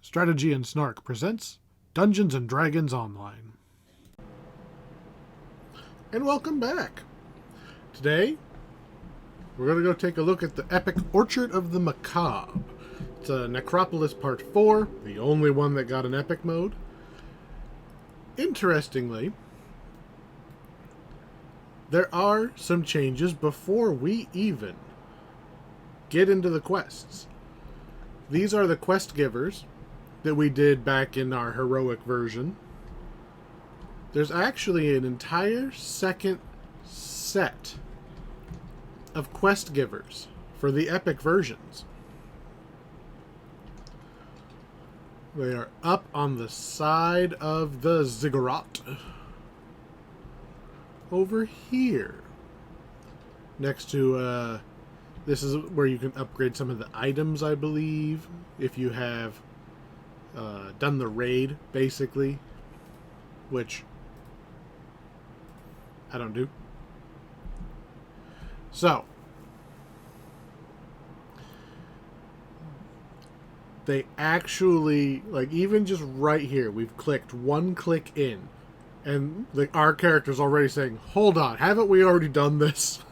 Strategy and Snark presents Dungeons and Dragons Online. And welcome back. Today, we're going to go take a look at the epic Orchard of the Macabe. It's a Necropolis Part 4, the only one that got an epic mode. Interestingly, there are some changes before we even get into the quests. These are the quest givers that we did back in our heroic version. There's actually an entire second set of quest givers for the epic versions. They are up on the side of the ziggurat over here, next to this is where you can upgrade some of the items, I believe, if you have done the raid, basically, which I don't do. So, they actually, like, even just right here, we've clicked one click in, and our character's already saying, hold on, haven't we already done this?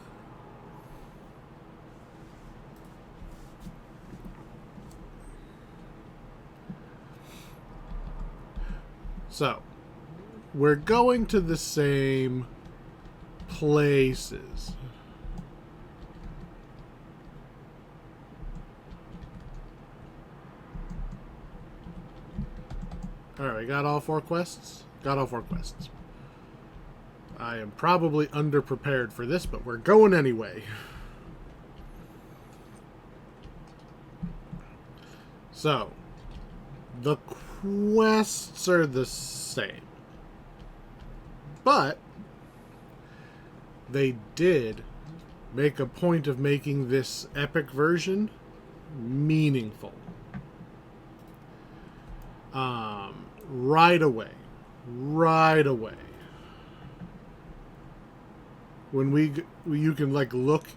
So, we're going to the same places. Alright, got all 4 quests? Got all 4 quests. I am probably underprepared for this, but we're going anyway. So, the quests are the same, but they did make a point of making this epic version meaningful. Right away. When you can look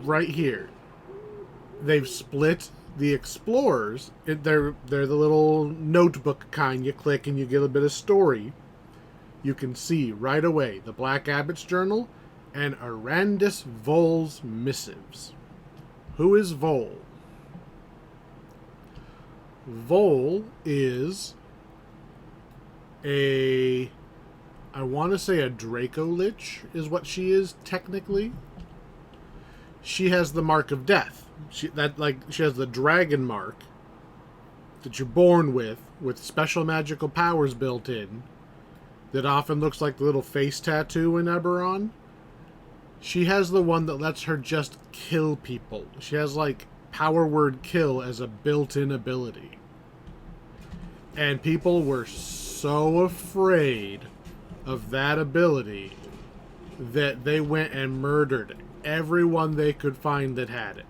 right here. They've split the explorers. They're the little notebook kind you click and you get a bit of story. You can see right away the Black Abbot's journal and Arandis Vol's missives. Who is Vol? Vol is I want to say a Draco Lich is what she is technically. She has the mark of death. She has the dragon mark that you're born with special magical powers built in, that often looks like the little face tattoo in Eberron. She has the one that lets her just kill people. She has power word kill as a built-in ability. And people were so afraid of that ability that they went and murdered everyone they could find that had it.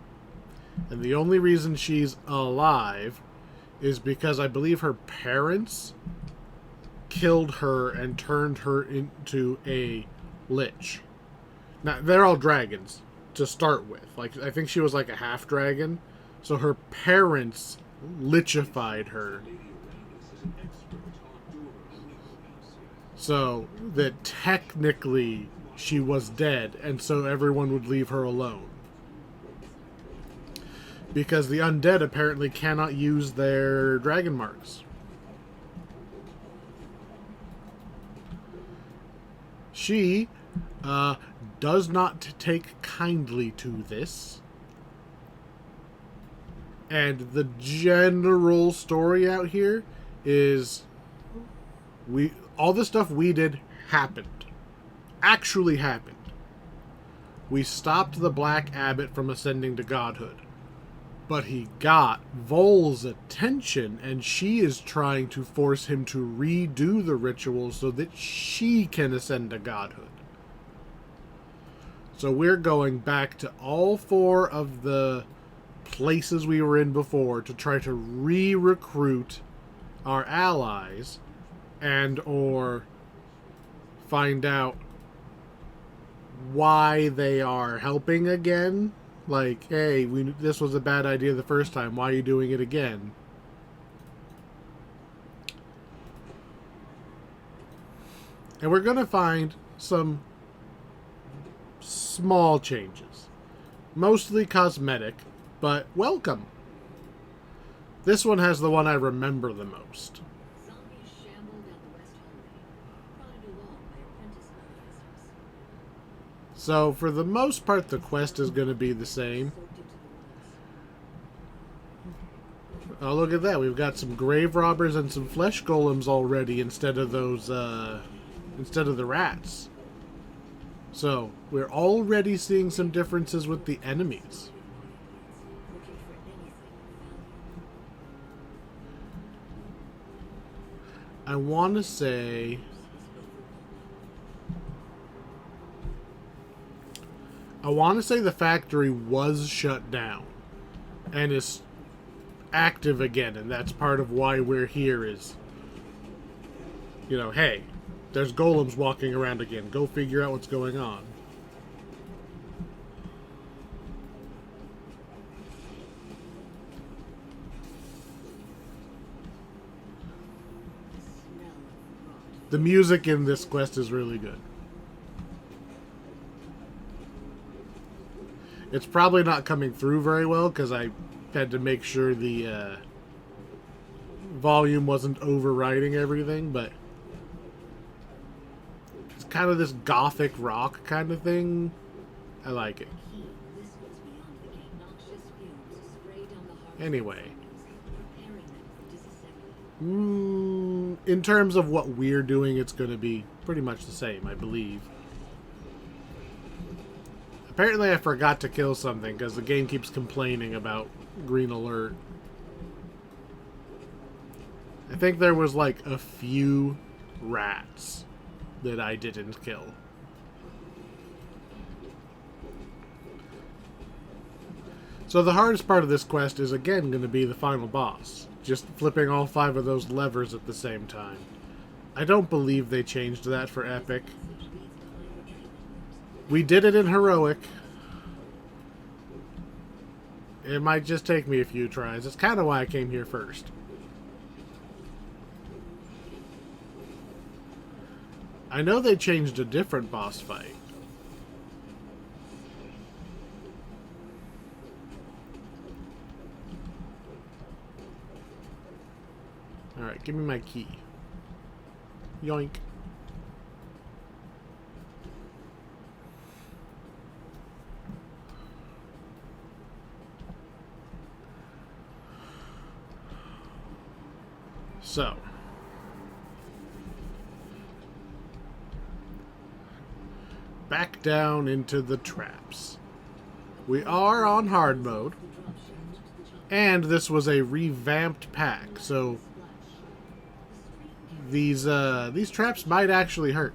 And the only reason she's alive is because I believe her parents killed her and turned her into a lich. Now, they're all dragons to start with. I think she was a half dragon. So her parents lichified her. So that technically she was dead, and so everyone would leave her alone. Because the undead apparently cannot use their dragon marks. She does not take kindly to this. And the general story out here is all the stuff we did happened. Actually happened. We stopped the Black Abbot from ascending to godhood. But he got Vol's attention, and she is trying to force him to redo the ritual so that she can ascend to godhood. So we're going back to all 4 of the places we were in before to try to re-recruit our allies and or find out why they are helping again. Hey, this was a bad idea the first time. Why are you doing it again? And we're going to find some small changes. Mostly cosmetic, but welcome. This one has the one I remember the most. Zombies shamble down the west hallway, prodded along by apprentice officers. So, for the most part, the quest is going to be the same. Soaked into the woods. Oh, look at that. We've got some grave robbers and some flesh golems already instead of those, instead of the rats. So, we're already seeing some differences with the enemies. Looking for anything of value. I want to say... the factory was shut down and is active again, and that's part of why we're here is, you know, hey, there's golems walking around again. Go figure out what's going on. The music in this quest is really good. It's probably not coming through very well because I had to make sure the volume wasn't overriding everything, but it's kind of this gothic rock kind of thing. I like it. Anyway. In terms of what we're doing, it's going to be pretty much the same, I believe. Apparently I forgot to kill something because the game keeps complaining about green alert. I think there was like a few rats that I didn't kill. So the hardest part of this quest is again going to be the final boss. Just flipping all 5 of those levers at the same time. I don't believe they changed that for Epic. We did it in Heroic. It might just take me a few tries. That's kind of why I came here first. I know they changed a different boss fight. Alright, give me my key. Yoink. So, back down into the traps. We are on hard mode, and this was a revamped pack, so these traps might actually hurt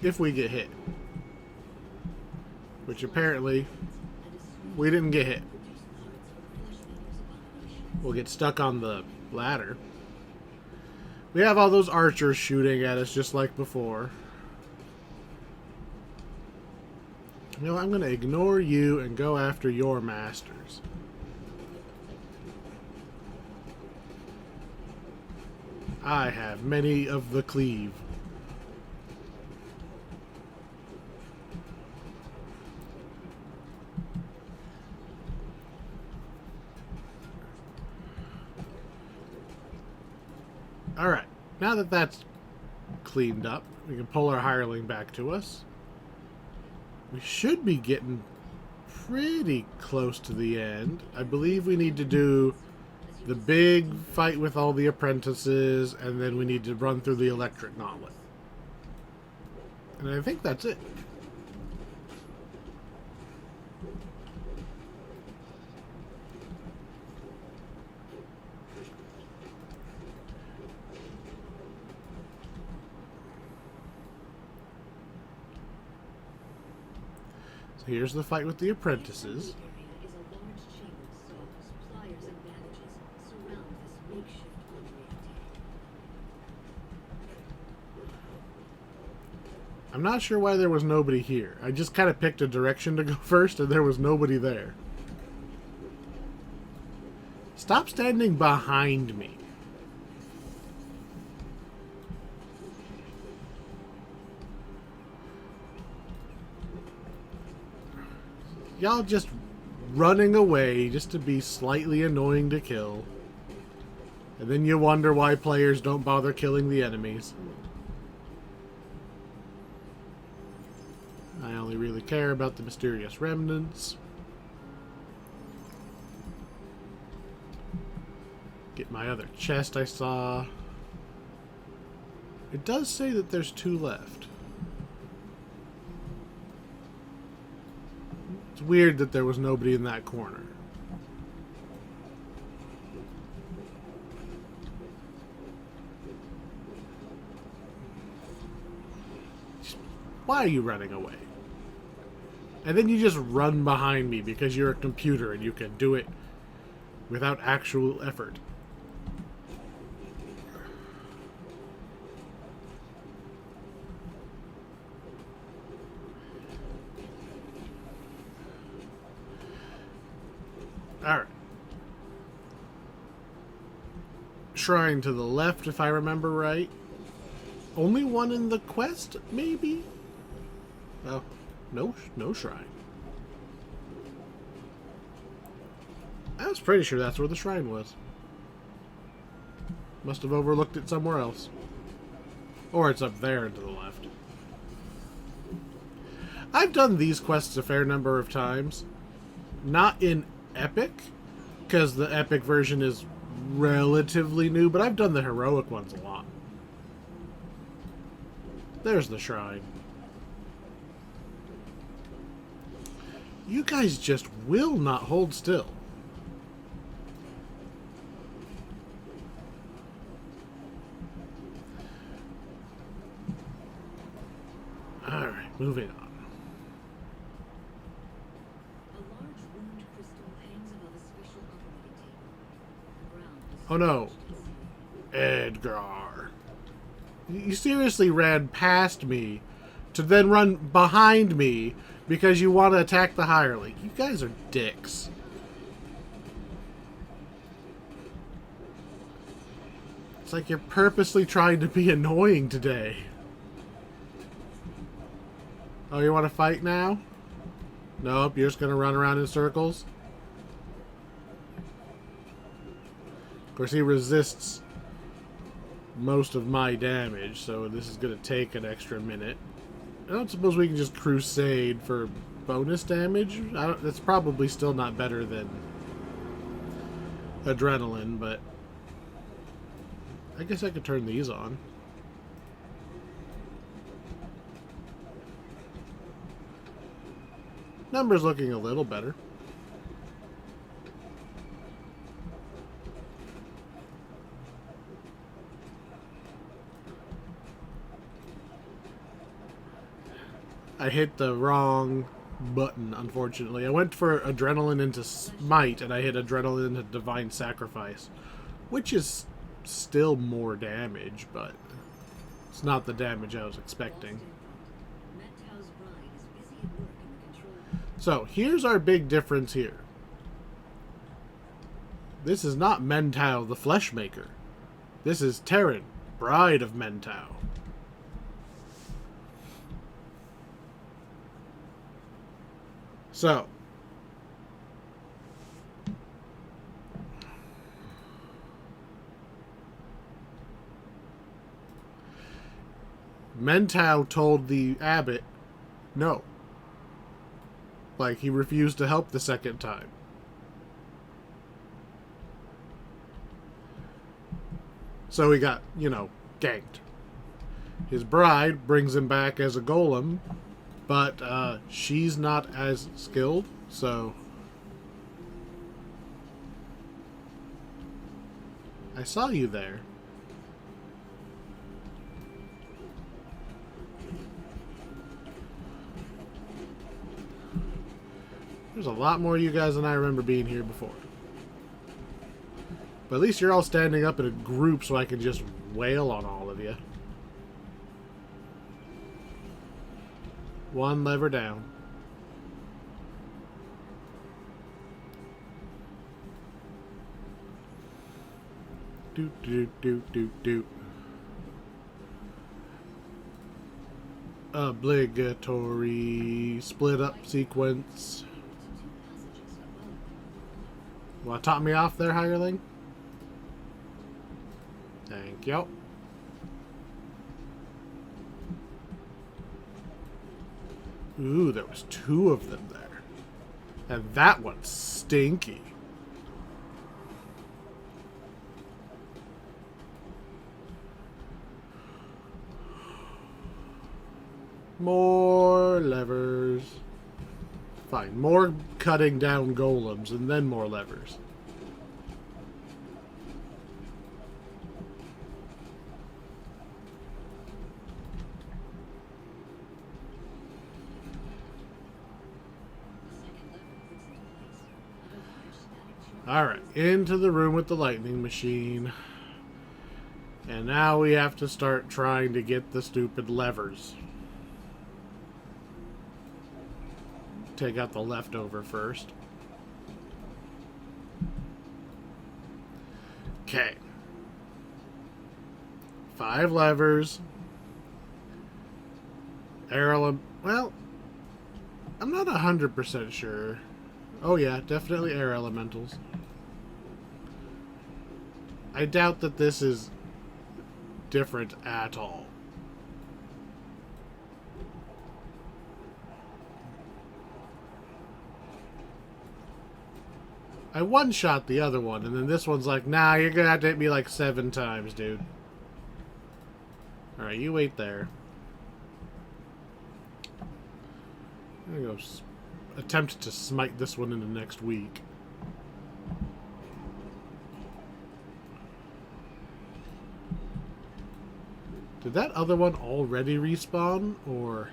if we get hit, which apparently we didn't get hit. We'll get stuck on the ladder. We have all those archers shooting at us just like before. You know, I'm going to ignore you and go after your masters. I have many of the cleave. Alright, now that that's cleaned up, we can pull our hireling back to us. We should be getting pretty close to the end. I believe we need to do the big fight with all the apprentices, and then we need to run through the electric gauntlet. And I think that's it. So here's the fight with the apprentices. I'm not sure why there was nobody here. I just kind of picked a direction to go first, and there was nobody there. Stop standing behind me. Y'all just running away just to be slightly annoying to kill. And then you wonder why players don't bother killing the enemies. I only really care about the mysterious remnants. Get my other chest I saw. It does say that there's 2 left. It's weird that there was nobody in that corner. Why are you running away? And then you just run behind me because you're a computer and you can do it without actual effort. Alright. Shrine to the left, if I remember right. Only one in the quest, maybe? Oh, no shrine. I was pretty sure that's where the shrine was. Must have overlooked it somewhere else. Or it's up there and to the left. I've done these quests a fair number of times. Not in Epic, because the Epic version is relatively new, but I've done the heroic ones a lot. There's the shrine. You guys just will not hold still. Alright, moving on. A large wound crystal hangs above a special operating table. The ground is Oh no. Edgar. You seriously ran past me to then run behind me because you want to attack the hireling. You guys are dicks. It's like you're purposely trying to be annoying today. Oh, you want to fight now? Nope, you're just going to run around in circles? Of course, he resists most of my damage, so this is going to take an extra minute. I don't suppose we can just crusade for bonus damage? That's probably still not better than adrenaline, but I guess I could turn these on. Numbers looking a little better. I hit the wrong button, unfortunately. I went for adrenaline into smite, and I hit adrenaline into divine sacrifice, which is still more damage, but it's not the damage I was expecting. Mentau's bride is busy at work in the control room. So, here's our big difference here. This is not Mentau, the Fleshmaker. This is Terran, bride of Mentau. So, Mentau told the abbot no. Like, he refused to help the second time. So he got, ganked. His bride brings him back as a golem, but she's not as skilled, so I saw you there. There's a lot more of you guys than I remember being here before. But at least you're all standing up in a group so I can just wail on all of you. One lever down. Doot, doot, doot, doot, doot. Obligatory split up sequence. Want to top me off there, hireling? Thank you. Ooh, there was 2 of them there. And that one's stinky. More levers. Fine, more cutting down golems and then more levers. Alright, into the room with the lightning machine. And now we have to start trying to get the stupid levers. Take out the leftover first. Okay. 5 levers. Well, I'm not 100% sure. Oh yeah, definitely air elementals. I doubt that this is different at all. I one-shot the other one, and then this one's like, nah, you're gonna have to hit me like 7 times, dude. Alright, you wait there. I'm gonna go attempt to smite this one in the next week. Did that other one already respawn, or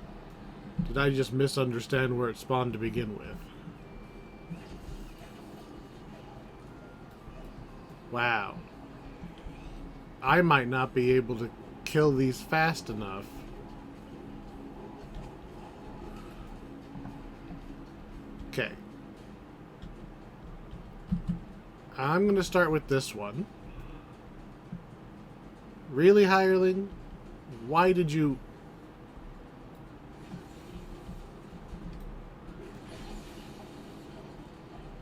did I just misunderstand where it spawned to begin with? Wow. I might not be able to kill these fast enough. Okay. I'm going to start with this one. Really, hireling? Why did you...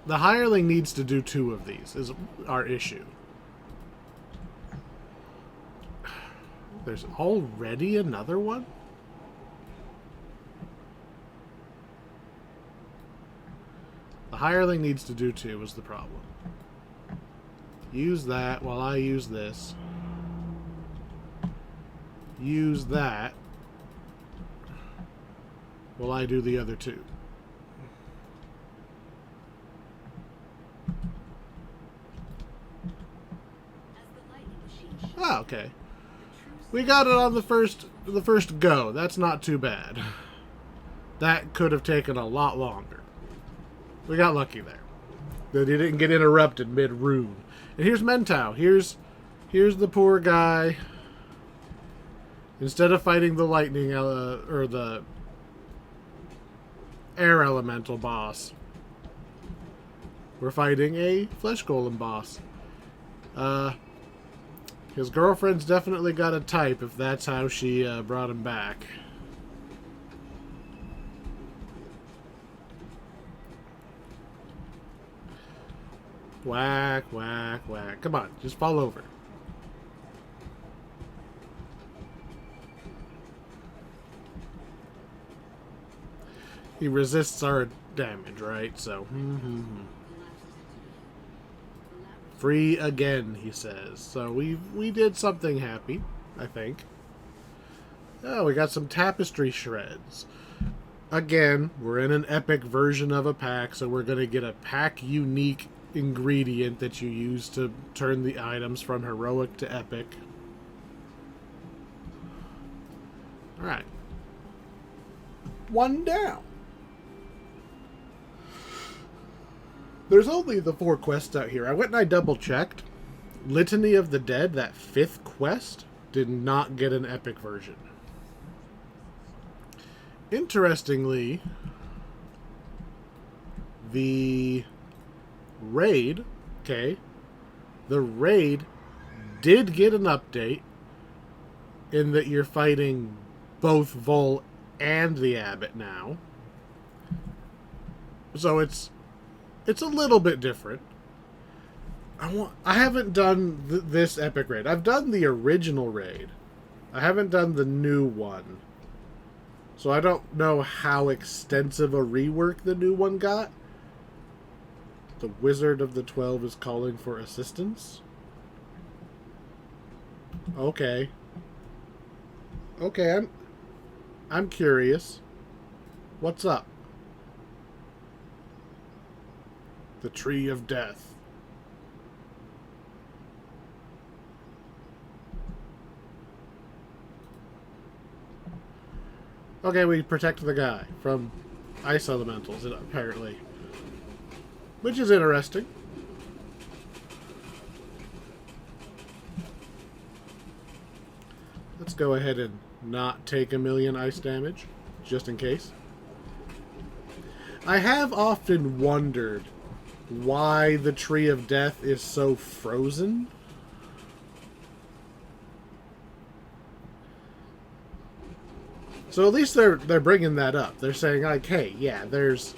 The hireling needs to do 2 of these, is our issue. There's already another one? The hireling needs to do 2 is the problem. Use that while I use this. Use that while I do the other 2. Oh, okay. We got it on the first go. That's not too bad. That could have taken a lot longer. We got lucky there. That he didn't get interrupted mid-rune. And here's Mentau. Here's the poor guy. Instead of fighting the lightning or the air elemental boss, we're fighting a flesh golem boss. His girlfriend's definitely got a type if that's how she brought him back. Whack, whack, whack. Come on, just fall over. He resists our damage, right? So, free again, he says. So we did something happy, I think. Oh, we got some tapestry shreds. Again, we're in an epic version of a pack, so we're going to get a pack unique ingredient that you use to turn the items from heroic to epic. Alright. 1 down. There's only the 4 quests out here. I went and I double-checked. Litany of the Dead, that 5th quest, did not get an epic version. Interestingly, the raid, the raid did get an update in that you're fighting both Vol and the Abbot now. So it's a little bit different. I haven't done this epic raid. I've done the original raid. I haven't done the new one. So I don't know how extensive a rework the new one got. The Wizard of the 12 is calling for assistance. Okay. Okay, I'm curious. What's up? The Tree of Death. Okay, we protect the guy from ice elementals, apparently. Which is interesting. Let's go ahead and not take 1,000,000 ice damage, just in case. I have often wondered why the Tree of Death is so frozen. So at least they're bringing that up. They're saying, like, hey, yeah, there's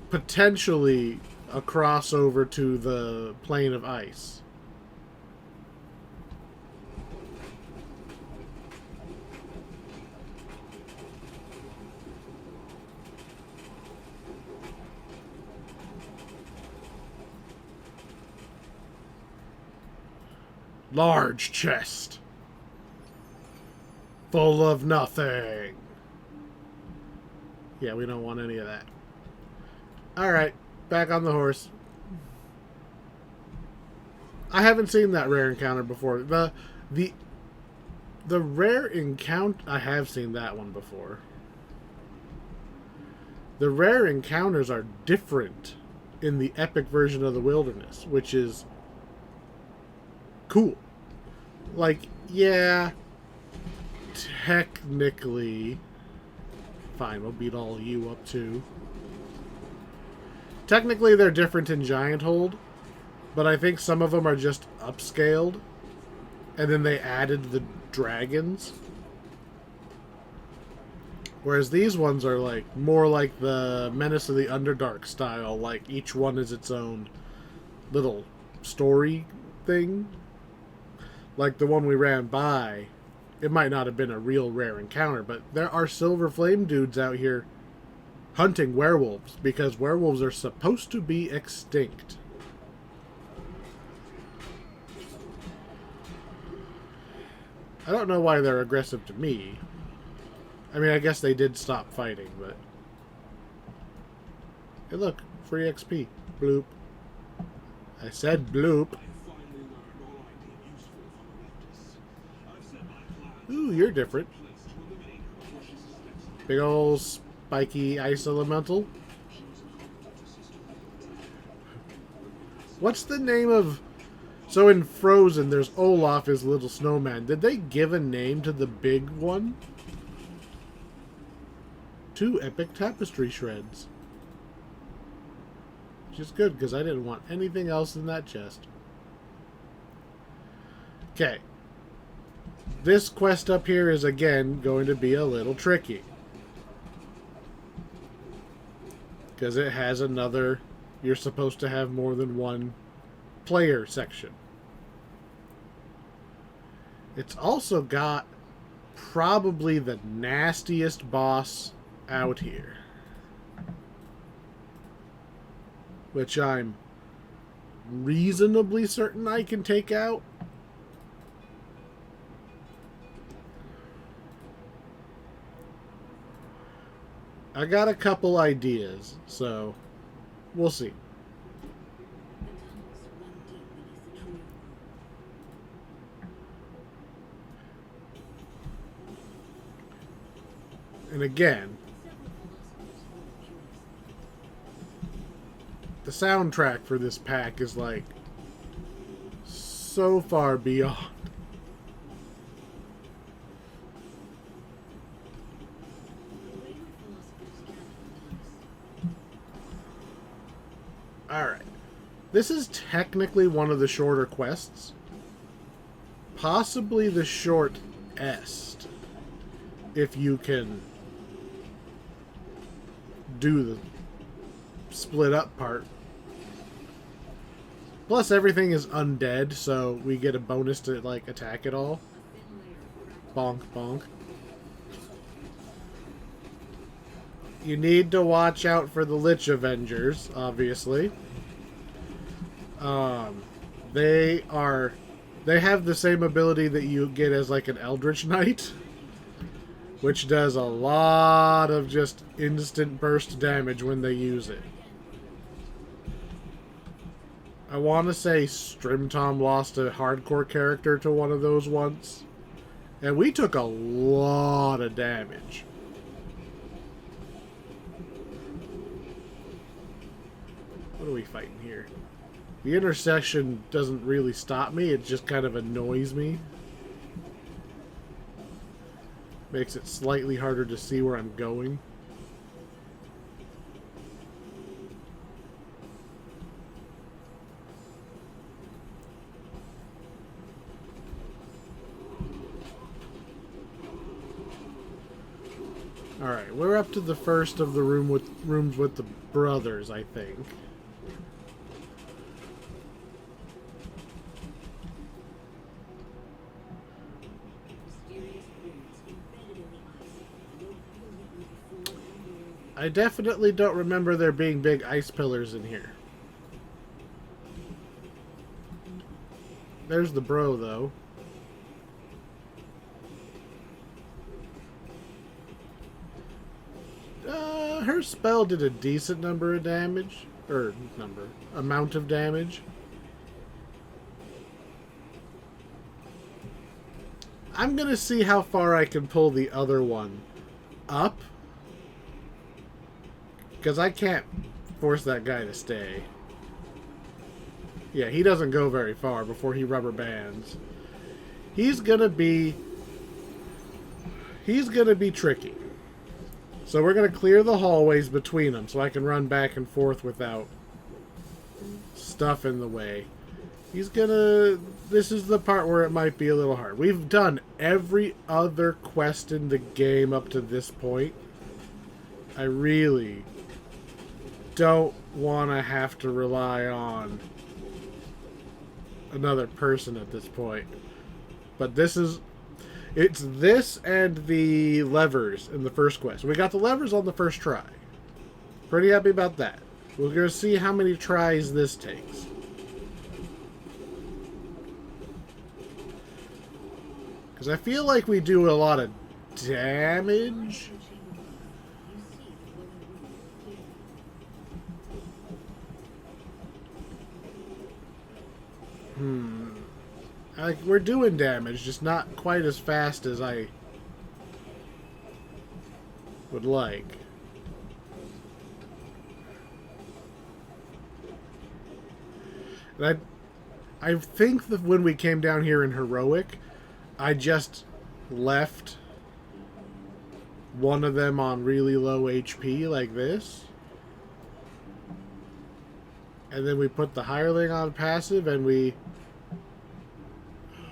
potentially a crossover to the plane of ice. Large chest. Full of nothing. Yeah, we don't want any of that. Alright, back on the horse. I haven't seen that rare encounter before. The rare encounter... I have seen that one before. The rare encounters are different in the epic version of the wilderness, which is cool. Like, yeah, technically... Fine, we'll beat all of you up too. Technically, they're different in Giant Hold, but I think some of them are just upscaled, and then they added the dragons. Whereas these ones are like more like the Menace of the Underdark style, like each one is its own little story thing. Like the one we ran by, it might not have been a real rare encounter, but there are Silver Flame dudes out here hunting werewolves, because werewolves are supposed to be extinct. I don't know why they're aggressive to me. I mean, I guess they did stop fighting, but... Hey, look. Free XP. Bloop. I said bloop. Ooh, you're different. Big ol' spiky ice elemental. What's the name of... So in Frozen, there's Olaf, his little snowman. Did they give a name to the big one? 2 epic tapestry shreds. Which is good, because I didn't want anything else in that chest. Okay. This quest up here is, again, going to be a little tricky. Because it has another... You're supposed to have more than one player section. It's also got probably the nastiest boss out here, which I'm reasonably certain I can take out. I got a couple ideas, so we'll see. And again, the soundtrack for this pack is like so far beyond. Alright. This is technically one of the shorter quests. Possibly the shortest. If you can do split up part. Plus, everything is undead, so we get a bonus to, like, attack it all. Bonk, bonk. You need to watch out for the Lich Avengers, obviously. They have the same ability that you get as, like, an Eldritch Knight, which does a lot of just instant burst damage when they use it. I want to say Strimtom lost a hardcore character to one of those once. And we took a lot of damage. What are we fighting here? The intersection doesn't really stop me. It just kind of annoys me. Makes it slightly harder to see where I'm going. Alright, we're up to the first of the rooms with the brothers, I think. I definitely don't remember there being big ice pillars in here. There's the bro, though. Her spell did a decent number of damage. Amount of damage. I'm gonna see how far I can pull the other one up. Because I can't force that guy to stay. Yeah, he doesn't go very far before he rubber bands. He's gonna be tricky. So we're going to clear the hallways between them so I can run back and forth without stuff in the way. This is the part where it might be a little hard. We've done every other quest in the game up to this point. I really don't want to have to rely on another person at this point. But it's this and the levers in the first quest. We got the levers on the first try. Pretty happy about that. We're going to see how many tries this takes. Because I feel like we do a lot of damage. Like, we're doing damage, just not quite as fast as I would like. And I think that when we came down here in Heroic, I just left one of them on really low HP like this. And then we put the hireling on passive and we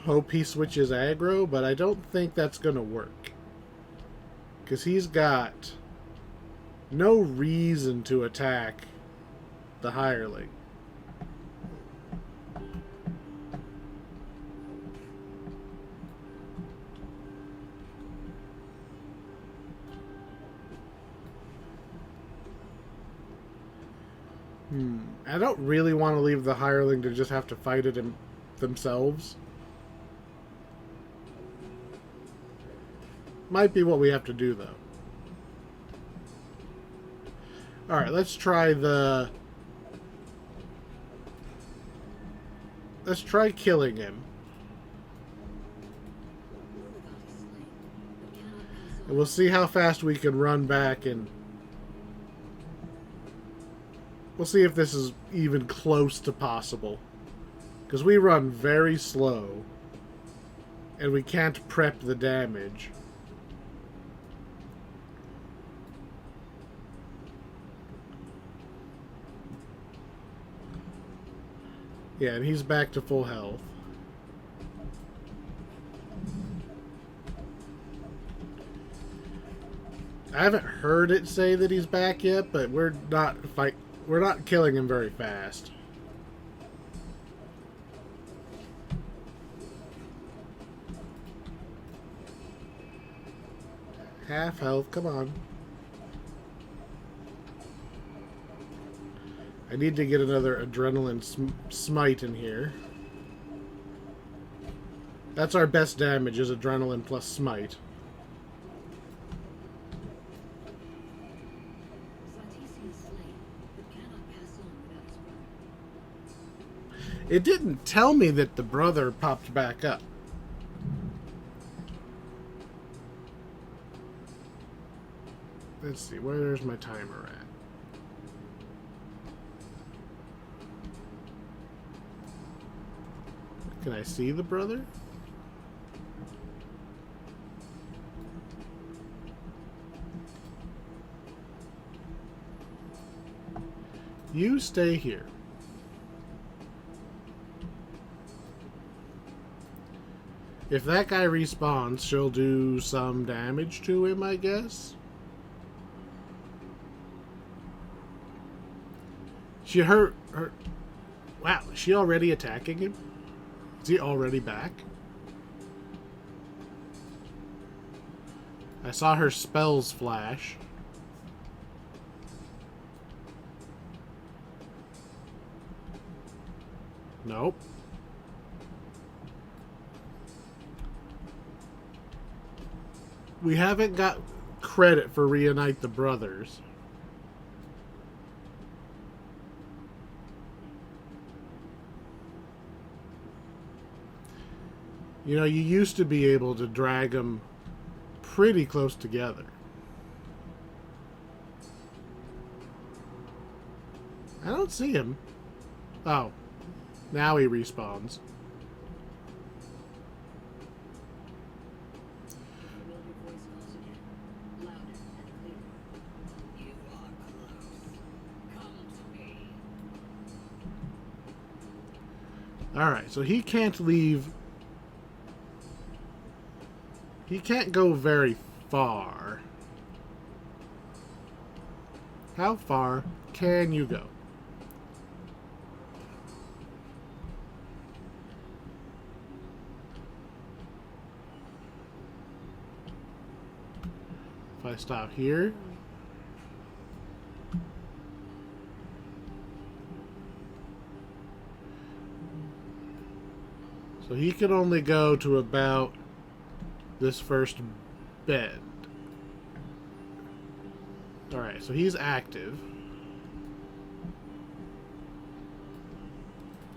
hope he switches aggro, but I don't think that's going to work. Because he's got no reason to attack the hireling. I don't really want to leave the hireling to just have to fight it themselves. Might be what we have to do, though. Alright, let's try killing him. And we'll see how fast we can run back and... We'll see if this is even close to possible. Because we run very slow. And we can't prep the damage. Yeah, and he's back to full health. I haven't heard it say that he's back yet, but we're not we're not killing him very fast. Half health, come on. I need to get another adrenaline smite in here. That's our best damage, is adrenaline plus smite. It didn't tell me that the brother popped back up. Let's see, where's my timer at? Can I see the brother? You stay here. If that guy respawns, she'll do some damage to him, I guess. She hurt her. Wow, is she already attacking him? Is he already back? I saw her spells flash. Nope. We haven't got credit for reunite the brothers. You know, you used to be able to drag them pretty close together. I don't see him. Oh, now he respawns. Alright, so he can't leave. He can't go very far. How far can you go? If I stop here. So he can only go to about this first bend. Alright, so he's active.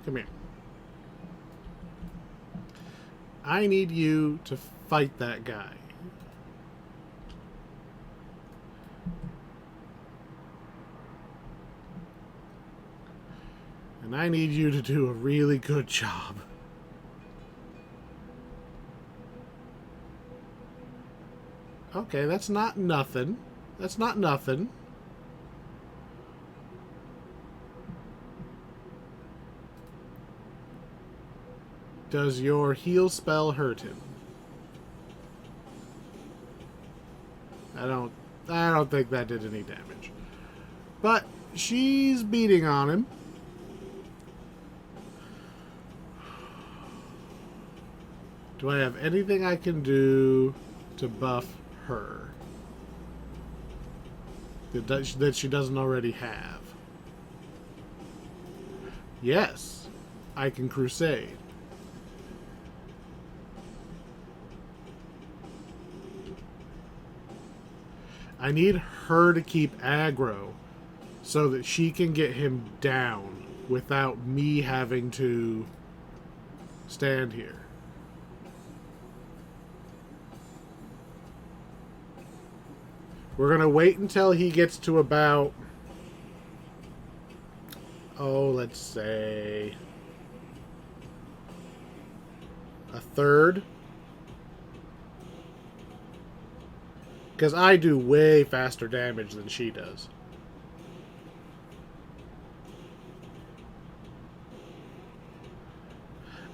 Come here. I need you to fight that guy. And I need you to do a really good job. Okay, that's not nothing. That's not nothing. Does your heal spell hurt him? I don't think that did any damage. But she's beating on him. Do I have anything I can do to buff her that she doesn't already have? Yes, I can crusade. I need her to keep aggro so that she can get him down without me having to stand here. We're going to wait until he gets to about, let's say a third. Because I do way faster damage than she does.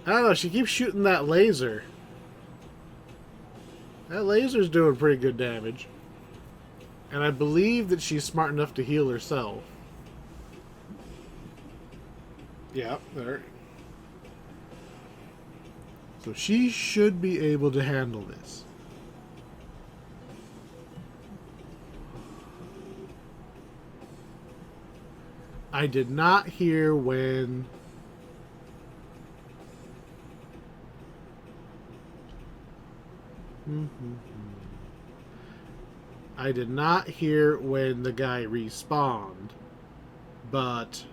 I don't know, she keeps shooting that laser. That laser's doing pretty good damage. And I believe that she's smart enough to heal herself. Yeah, there. So she should be able to handle this. I did not hear when... I did not hear when the guy respawned, but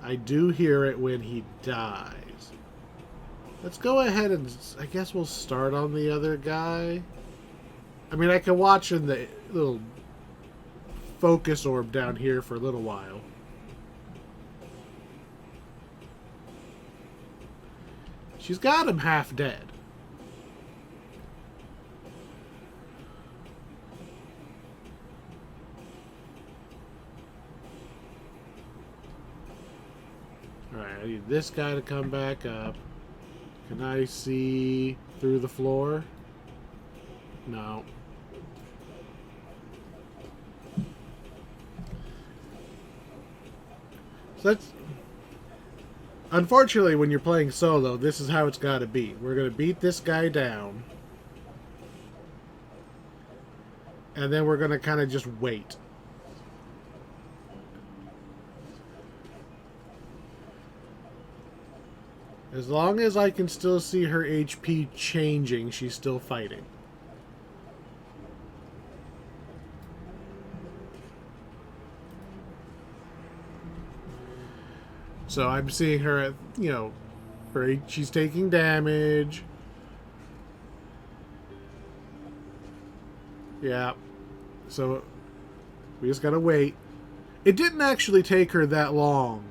I do hear it when he dies. Let's go ahead and I guess we'll start on the other guy. I mean, I can watch in the little focus orb down here for a little while. She's got him half dead. Alright, I need this guy to come back up. Can I see through the floor? No. So that's... Unfortunately, when you're playing solo, this is how it's got to be. We're going to beat this guy down. And then we're going to kind of just wait. As long as I can still see her HP changing, she's still fighting. So I'm seeing her at, you know, she's taking damage. Yeah. So we just gotta wait. It didn't actually take her that long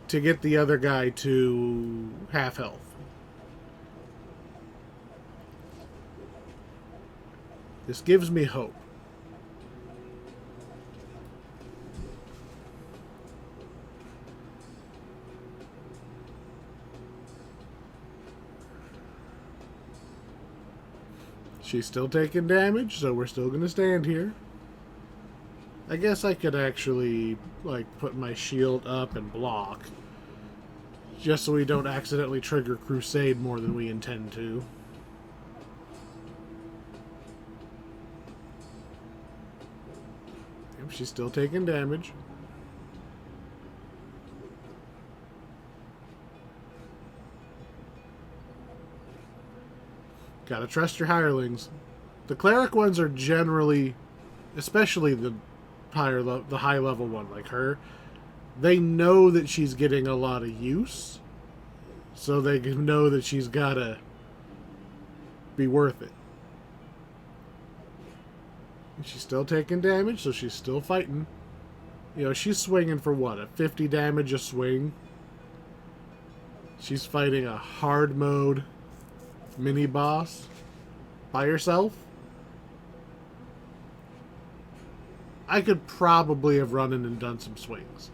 to get the other guy to half health. This gives me hope. She's still taking damage, so we're still going to stand here. I guess I could actually, like, put my shield up and block. Just so we don't accidentally trigger Crusade more than we intend to. Yep, she's still taking damage. Gotta trust your hirelings. The cleric ones are generally, especially the high level one like her, they know that she's getting a lot of use, so they know that she's gotta be worth it. And she's still taking damage, so she's still fighting. You know, she's swinging for what, a 50 damage a swing? She's fighting a hard mode mini boss by herself. I could probably have run in and done some swings.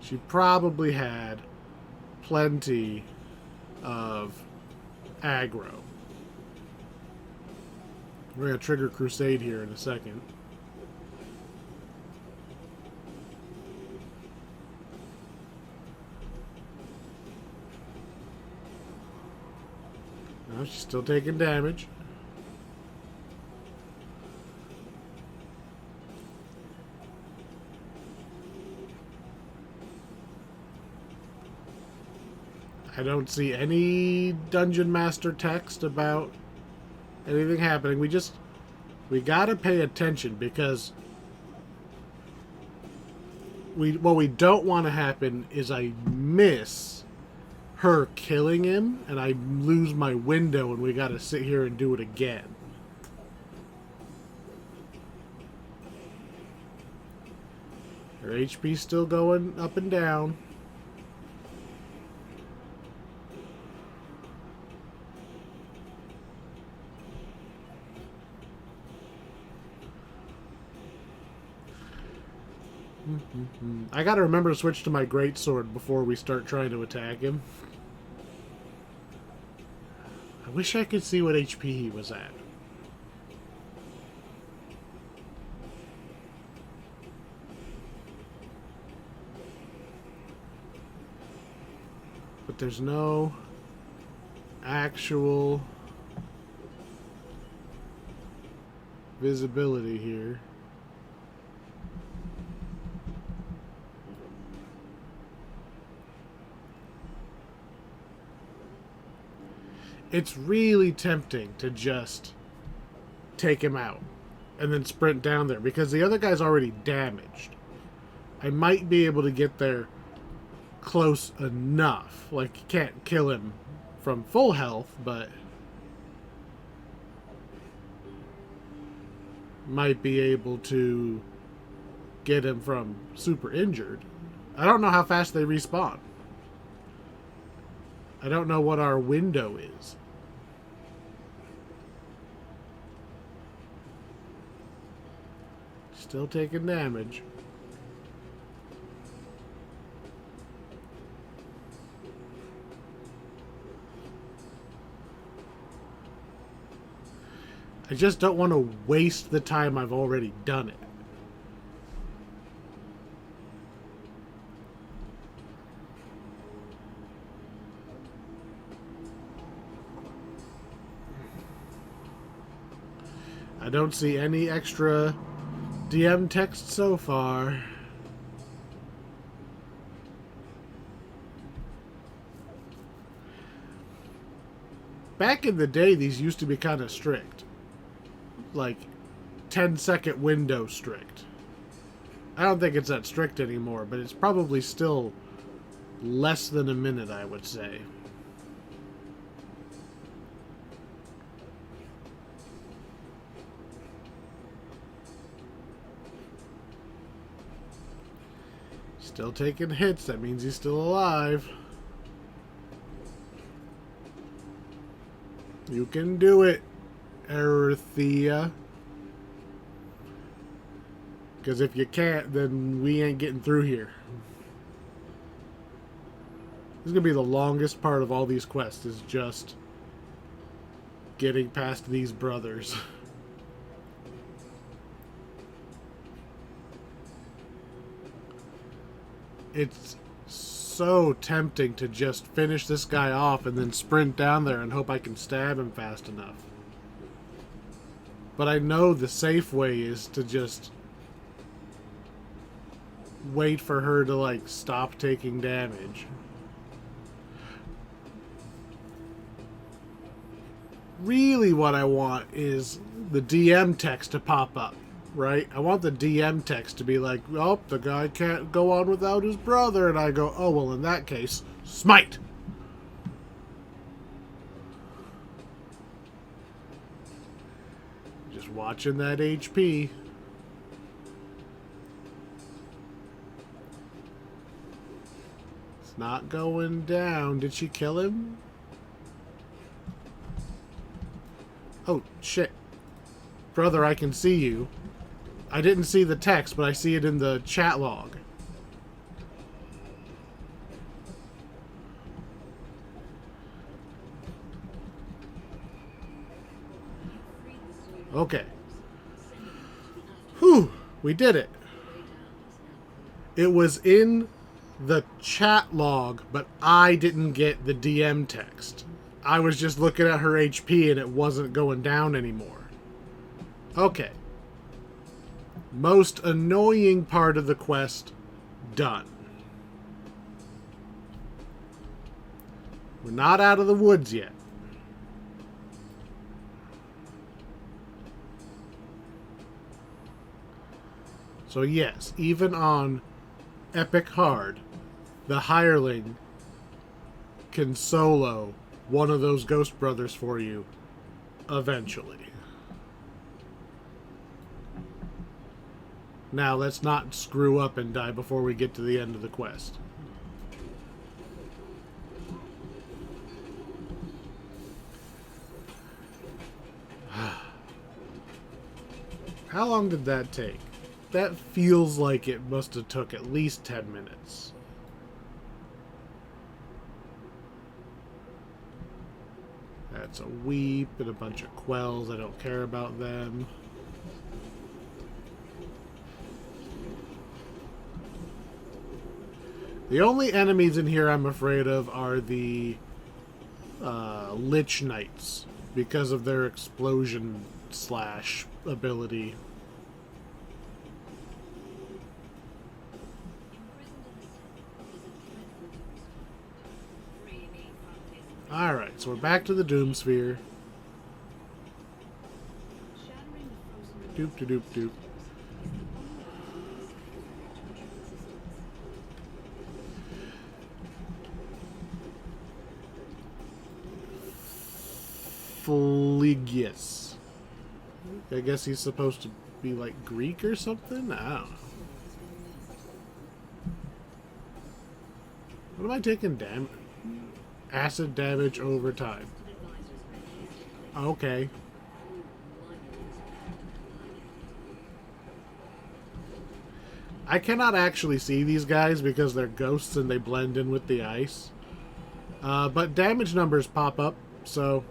She probably had plenty of aggro. We're going to trigger Crusade here in a second. No, she's still taking damage. I don't see any Dungeon Master text about anything happening. We gotta pay attention because what we don't want to happen is I miss her killing him and I lose my window and we gotta sit here and do it again. Her HP's still going up and down. I gotta remember to switch to my greatsword before we start trying to attack him. I wish I could see what HP he was at. there's no actual visibility here. It's really tempting to just take him out and then sprint down there because the other guy's already damaged. I might be able to get there close enough. Like, you can't kill him from full health, but might be able to get him from super injured. I don't know how fast they respawn. I don't know what our window is. Still taking damage. I just don't want to waste the time I've already done it. I don't see any extra DM text so far. Back in the day, these used to be kind of strict. Like, 10-second window strict. I don't think it's that strict anymore, but it's probably still less than a minute, I would say. Still taking hits, that means he's still alive. You can do it, Erythea. Because if you can't, then we ain't getting through here. This is going to be the longest part of all these quests, is just getting past these brothers. It's so tempting to just finish this guy off and then sprint down there and hope I can stab him fast enough. But I know the safe way is to just wait for her to, like, stop taking damage. Really what I want is the DM text to pop up. Right? I want the DM text to be like, oh, the guy can't go on without his brother. And I go, oh, well, in that case, smite! Just watching that HP. It's not going down. Did she kill him? Oh, shit. Brother, I can see you. I didn't see the text, but I see it in the chat log. Okay. Whew, we did it. It was in the chat log, but I didn't get the DM text. I was just looking at her HP and it wasn't going down anymore. Okay. Most annoying part of the quest done. We're not out of the woods yet. So yes, even on Epic Hard, the hireling can solo one of those ghost brothers for you eventually. Now, let's not screw up and die before we get to the end of the quest. How long did that take? That feels like it must have took at least 10 minutes. That's a weep and a bunch of quells. I don't care about them. The only enemies in here I'm afraid of are the Lich Knights because of their explosion slash ability. Alright, so we're back to the Doom Sphere. Doop de doop doop. Phlegius. I guess he's supposed to be like Greek or something? I don't know. What am I taking acid damage over time? Okay. I cannot actually see these guys because they're ghosts and they blend in with the ice. But damage numbers pop up, so...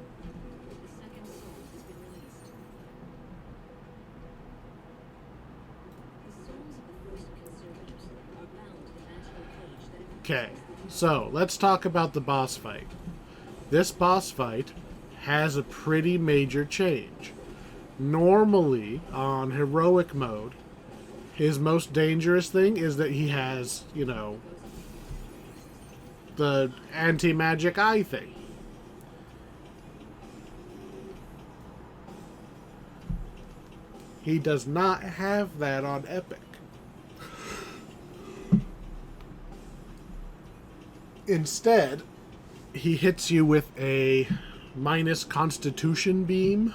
Okay, so let's talk about the boss fight. This boss fight has a pretty major change. Normally, on heroic mode, his most dangerous thing is that he has, you know, the anti-magic eye thing. He does not have that on epic. Instead, he hits you with a minus constitution beam,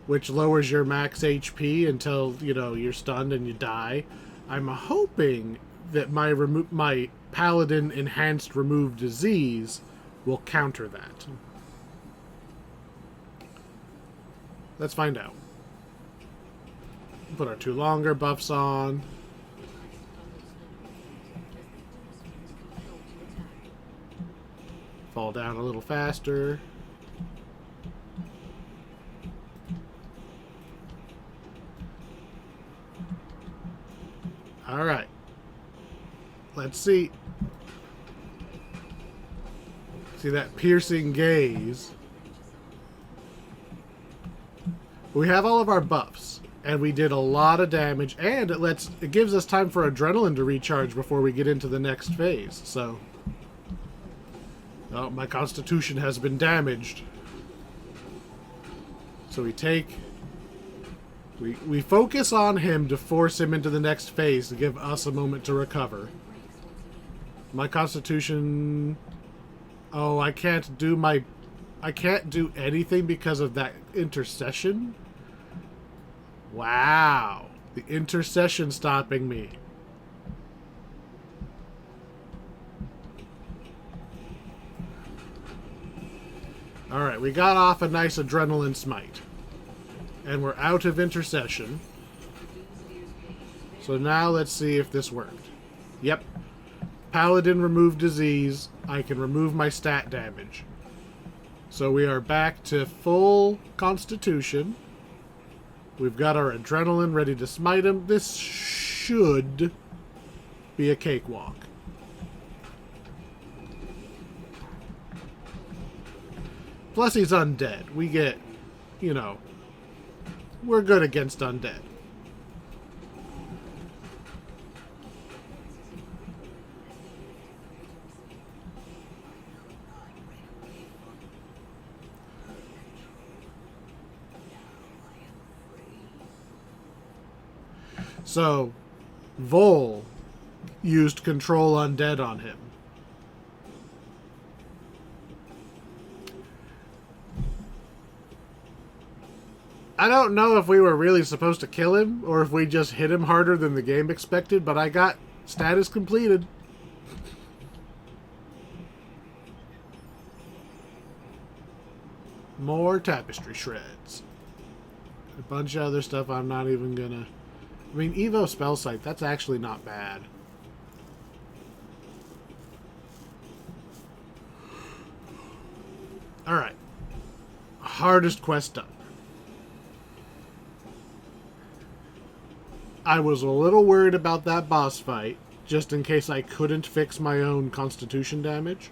which lowers your max HP until, you know, you're stunned and you die. I'm hoping that my paladin enhanced remove disease will counter that. Let's find out. Put our 2 longer buffs on. Fall down a little faster. Alright. Let's see. See that piercing gaze. We have all of our buffs. And we did a lot of damage. And it gives us time for adrenaline to recharge before we get into the next phase. So... oh, my constitution has been damaged. So we focus on him to force him into the next phase to give us a moment to recover. My constitution... oh, I can't do anything because of that intercession? Wow. The intercession stopping me. Alright, we got off a nice adrenaline smite. And we're out of intercession. So now let's see if this worked. Yep. Paladin remove disease. I can remove my stat damage. So we are back to full constitution. We've got our adrenaline ready to smite him. This should be a cakewalk. Plus he's undead. We get, you know, we're good against undead. So, Vol used Control Undead on him. I don't know if we were really supposed to kill him, or if we just hit him harder than the game expected, but I got status completed. More tapestry shreds. A bunch of other stuff I'm not even gonna... I mean, Evo Spell Sight, that's actually not bad. Alright. Hardest quest done. I was a little worried about that boss fight, just in case I couldn't fix my own constitution damage.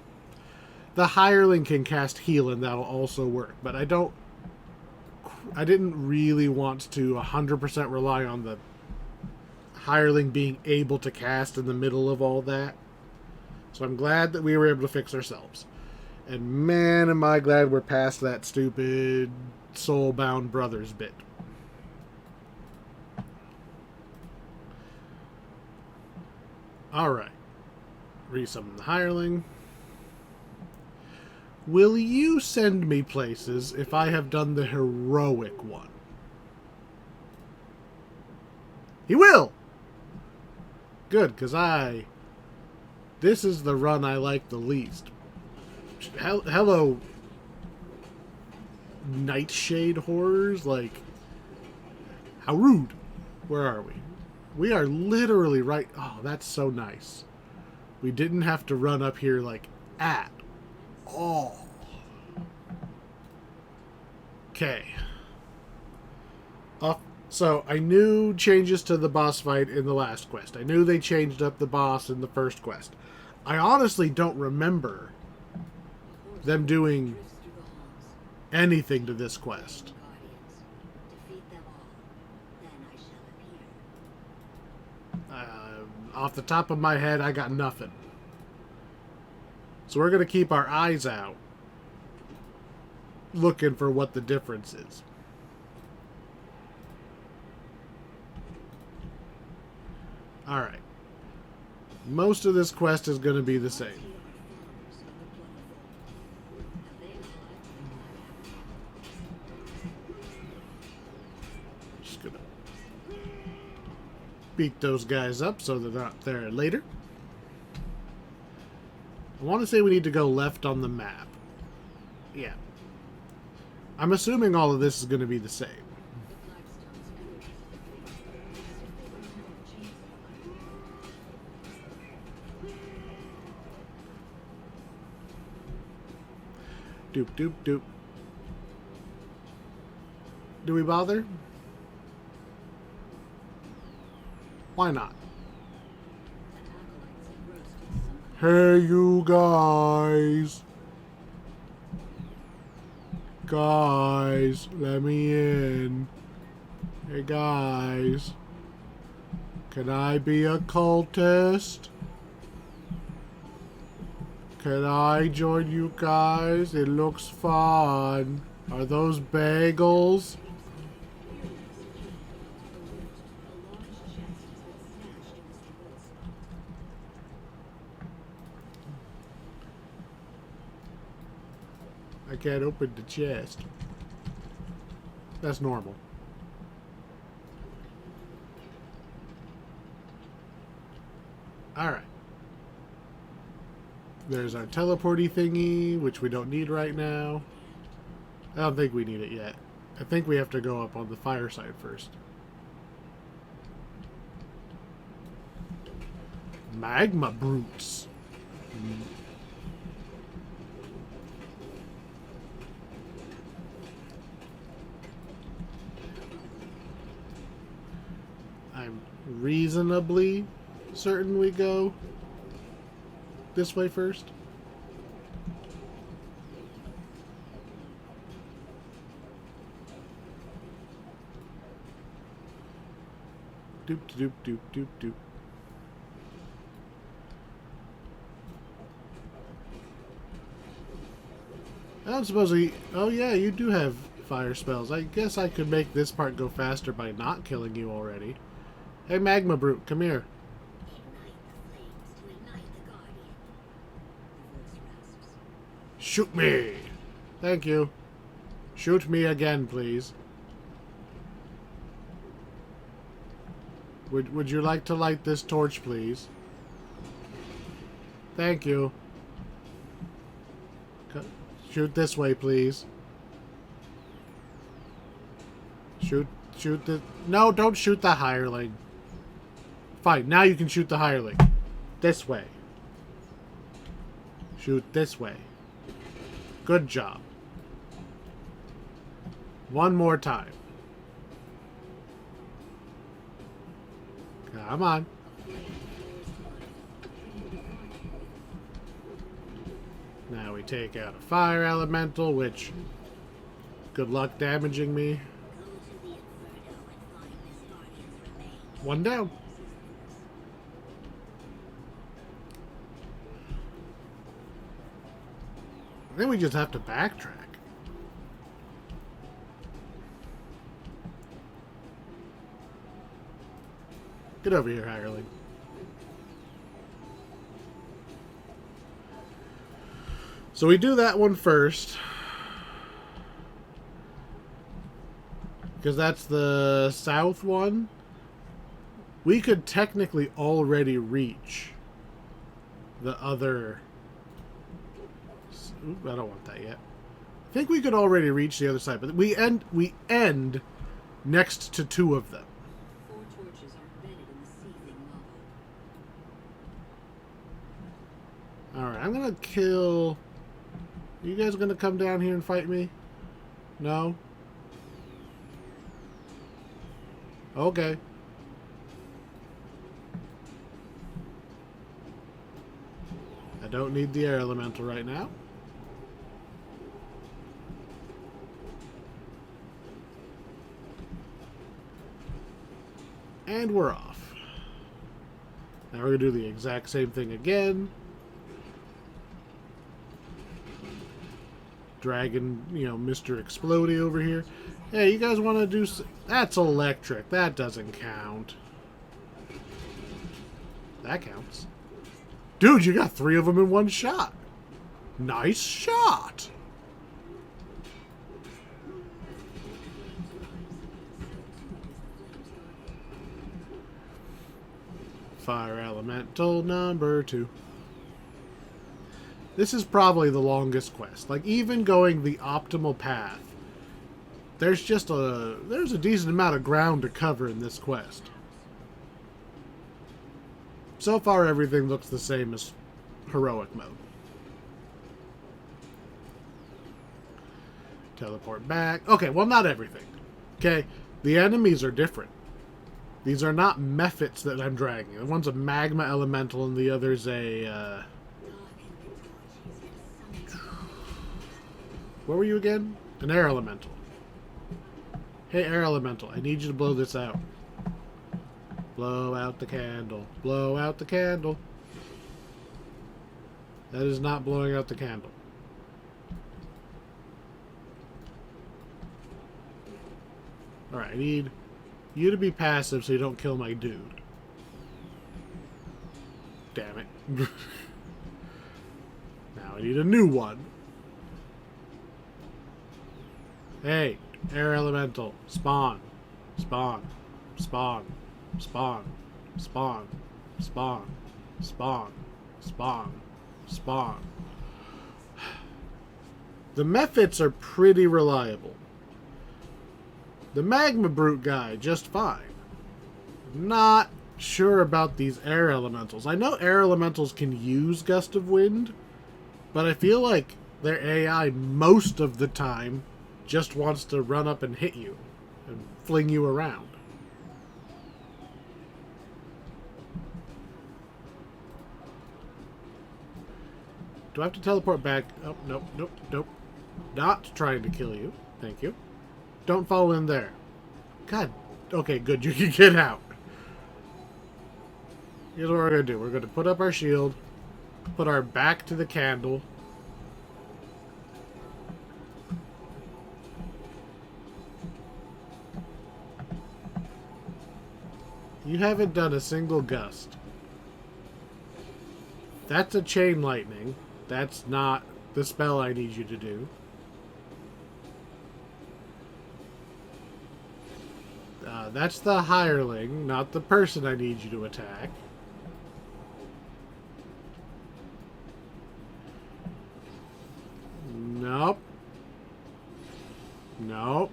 The hireling can cast heal and that'll also work, but I didn't really want to 100% rely on the hireling being able to cast in the middle of all that. So I'm glad that we were able to fix ourselves. And man, am I glad we're past that stupid Soulbound Brothers bit. Alright. Resummon the hireling. Will you send me places if I have done the heroic one? He will! Good, because this is the run I like the least. Hello, Nightshade horrors? Like, how rude. Where are we? We are literally right... Oh, that's so nice. We didn't have to run up here, like, at all. Okay. So, I knew changes to the boss fight in the last quest. I knew they changed up the boss in the first quest. I honestly don't remember them doing anything to this quest. Off the top of my head, I got nothing. So we're going to keep our eyes out, looking for what the difference is. Alright. Most of this quest is going to be the same. Just going to beat those guys up so they're not there later. I want to say we need to go left on the map. Yeah. I'm assuming all of this is going to be the same. Doop, doop, doop. Do we bother? Why not? Hey, you guys. Guys, let me in. Hey, guys. Can I be a cultist? Can I join you guys? It looks fun. Are those bagels? I can't open the chest. That's normal. Alright. There's our teleporty thingy, which we don't need right now. I don't think we need it yet. I think we have to go up on the fire side first. Magma brutes. I'm reasonably certain we go this way first. Doop doop doop doop doop. I don't suppose we... Oh yeah, you do have fire spells. I guess I could make this part go faster by not killing you already. Hey, Magma Brute, come here. Shoot me! Thank you. Shoot me again, please. Would you like to light this torch, please? Thank you. Shoot this way, please. Shoot the... No, don't shoot the hireling. Fine, now you can shoot the hireling. This way. Shoot this way. Good job. One more time. Come on. Now we take out a fire elemental, which good luck damaging me. One down. Then we just have to backtrack. Get over here, hireling. So we do that one first. Because that's the south one. We could technically already reach the other... Oop, I don't want that yet. I think we could already reach the other side, but we end next to two of them. 4 torches are embedded in the seething lava. Alright, I'm gonna kill... You guys gonna come down here and fight me? No? Okay. I don't need the air elemental right now. And we're off. Now we're going to do the exact same thing again. Dragon, you know, Mr. Explodey over here. Hey, you guys want to do... That's electric. That doesn't count. That counts. Dude, you got 3 of them in one shot. Nice shot. Fire elemental number 2. This is probably the longest quest. Like, even going the optimal path, there's a decent amount of ground to cover in this quest. So far, everything looks the same as heroic mode. Teleport back. Okay, well, not everything. Okay, the enemies are different. These are not mephits that I'm dragging. One's a magma elemental and the other's a... What were you again? An air elemental. Hey, air elemental, I need you to blow this out. Blow out the candle. Blow out the candle. That is not blowing out the candle. Alright, I need you to be passive so you don't kill my dude. Damn it. Now I need a new one. Hey, air elemental. Spawn. Spawn. Spawn. Spawn. Spawn. Spawn. Spawn. Spawn. Spawn. The mephits are pretty reliable. The magma brute guy, just fine. Not sure about these air elementals. I know air elementals can use gust of wind, but I feel like their AI most of the time just wants to run up and hit you and fling you around. Do I have to teleport back? Oh, nope, nope, nope. Not trying to kill you. Thank you. Don't fall in there. God. Okay, good. You can get out. Here's what we're going to do. We're going to put up our shield. Put our back to the candle. You haven't done a single gust. That's a chain lightning. That's not the spell I need you to do. That's the hireling, not the person I need you to attack. Nope. Nope.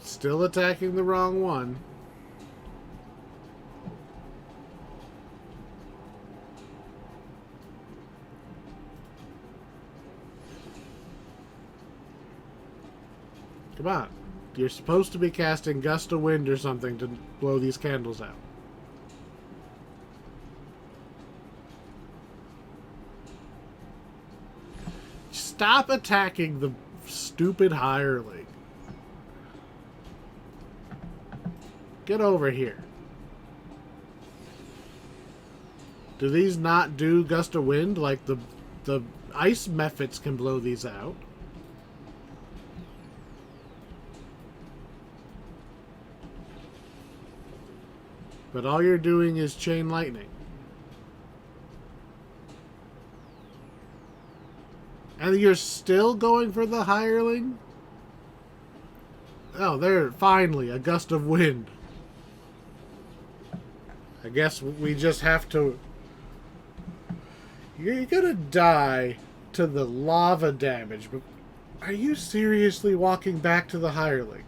Still attacking the wrong one. Come on. You're supposed to be casting Gust of Wind or something to blow these candles out. Stop attacking the stupid hireling. Get over here. Do these not do Gust of Wind? Like the ice mephits can blow these out. But all you're doing is chain lightning. And you're still going for the hireling? Oh, there, finally, a gust of wind. I guess we just have to... You're gonna die to the lava damage, but are you seriously walking back to the hireling?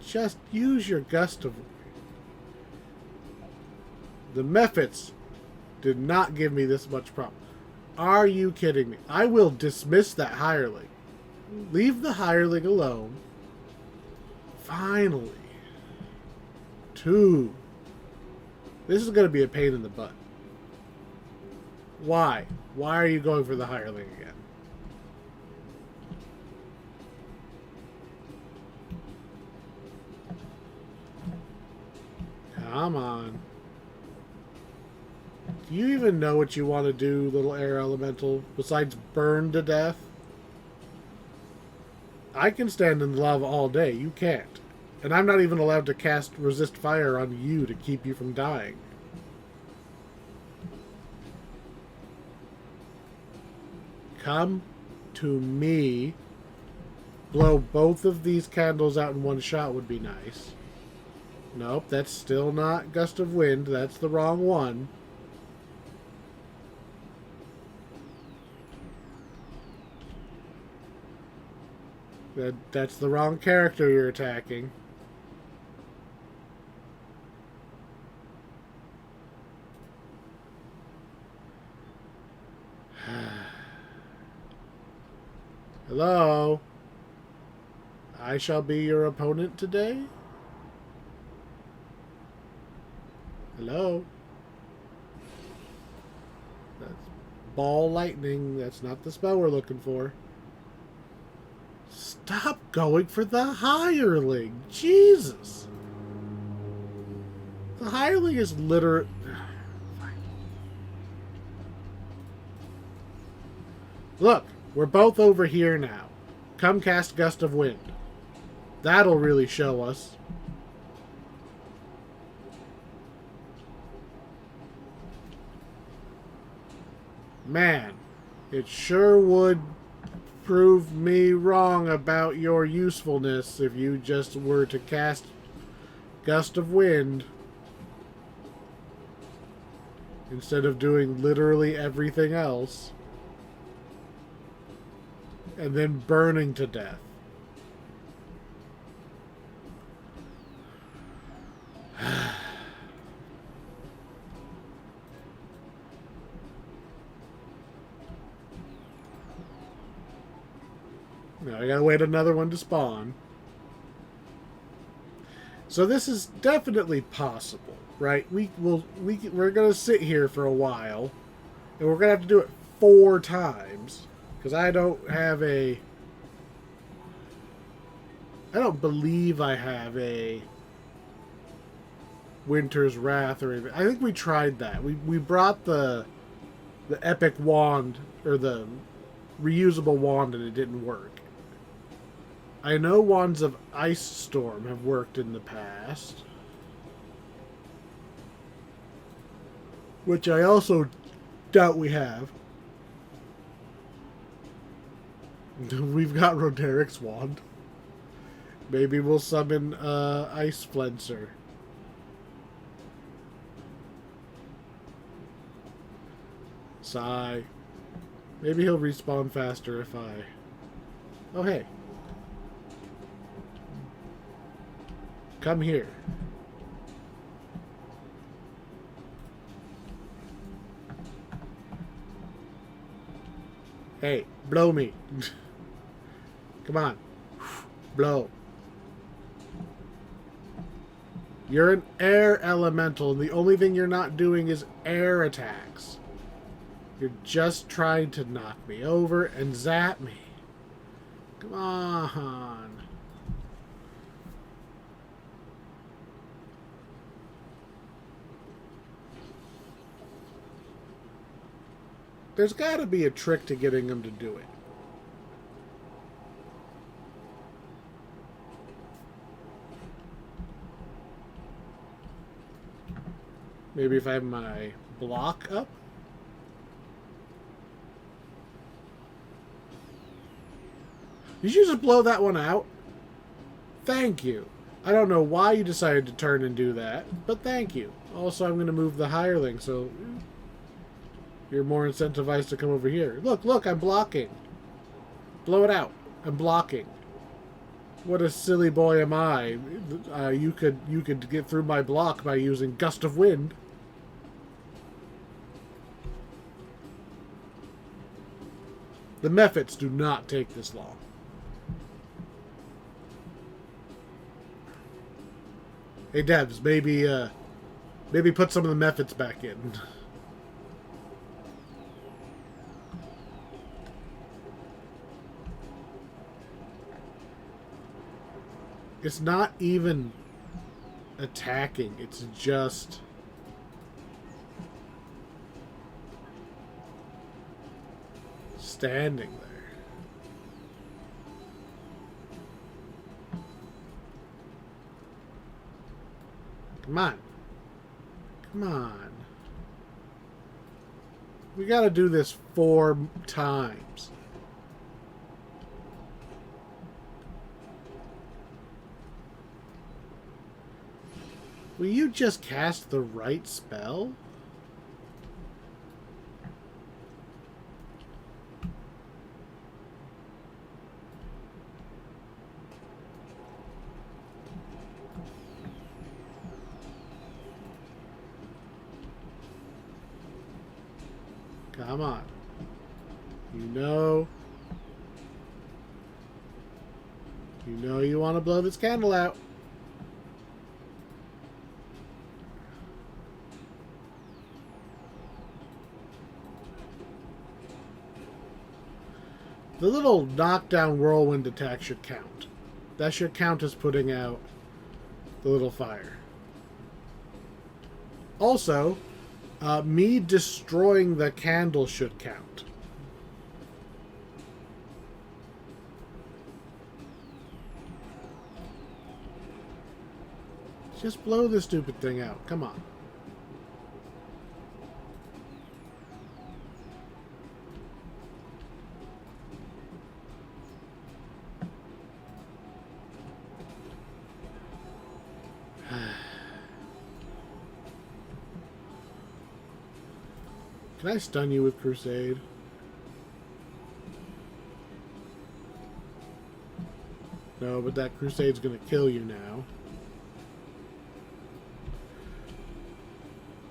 Just use your gust of... The mephits did not give me this much problem. Are you kidding me? I will dismiss that hireling. Leave the hireling alone. Finally. 2. This is going to be a pain in the butt. Why? Why are you going for the hireling again? Come on. Do you even know what you want to do, little air elemental, besides burn to death? I can stand in the lava all day. You can't. And I'm not even allowed to cast resist fire on you to keep you from dying. Come to me. Blow both of these candles out in one shot would be nice. Nope, that's still not Gust of Wind. That's the wrong one. That's the wrong character you're attacking. Hello? I shall be your opponent today? Hello? That's ball lightning. That's not the spell we're looking for. Stop going for the hireling. Jesus. The hireling is literally... Look, we're both over here now. Come cast Gust of Wind. That'll really show us. Man, it sure would prove me wrong about your usefulness if you just were to cast Gust of Wind instead of doing literally everything else and then burning to death. Now I gotta wait another one to spawn. So this is definitely possible, right? We're gonna sit here for a while, and we're gonna have to do it 4 times because I don't believe I have a Winter's Wrath or anything. I think we tried that. We brought the epic wand or the reusable wand and it didn't work. I know wands of Ice Storm have worked in the past. Which I also doubt we have. We've got Roderic's wand. Maybe we'll summon Ice Flenser. Sigh. Maybe he'll respawn faster if I... Oh, hey. Come here. Hey, blow me. Come on. Blow. You're an air elemental, and the only thing you're not doing is air attacks. You're just trying to knock me over and zap me. Come on. There's got to be a trick to getting them to do it. Maybe if I have my block up? Did you just blow that one out? Thank you. I don't know why you decided to turn and do that, but thank you. Also, I'm going to move the hireling, so you're more incentivized to come over here. Look, I'm blocking. Blow it out. I'm blocking. What a silly boy am I. You could get through my block by using Gust of Wind. The Mephits do not take this long. Hey Debs, maybe put some of the Mephits back in. It's not even attacking, it's just standing there. Come on. Come on. We gotta do this 4 times. Will you just cast the right spell? Come on. You want to blow this candle out. The little knockdown whirlwind attack should count. That should count as putting out the little fire. Also, me destroying the candle should count. Just blow this stupid thing out. Come on. Can I stun you with Crusade? No, but that Crusade's gonna kill you now.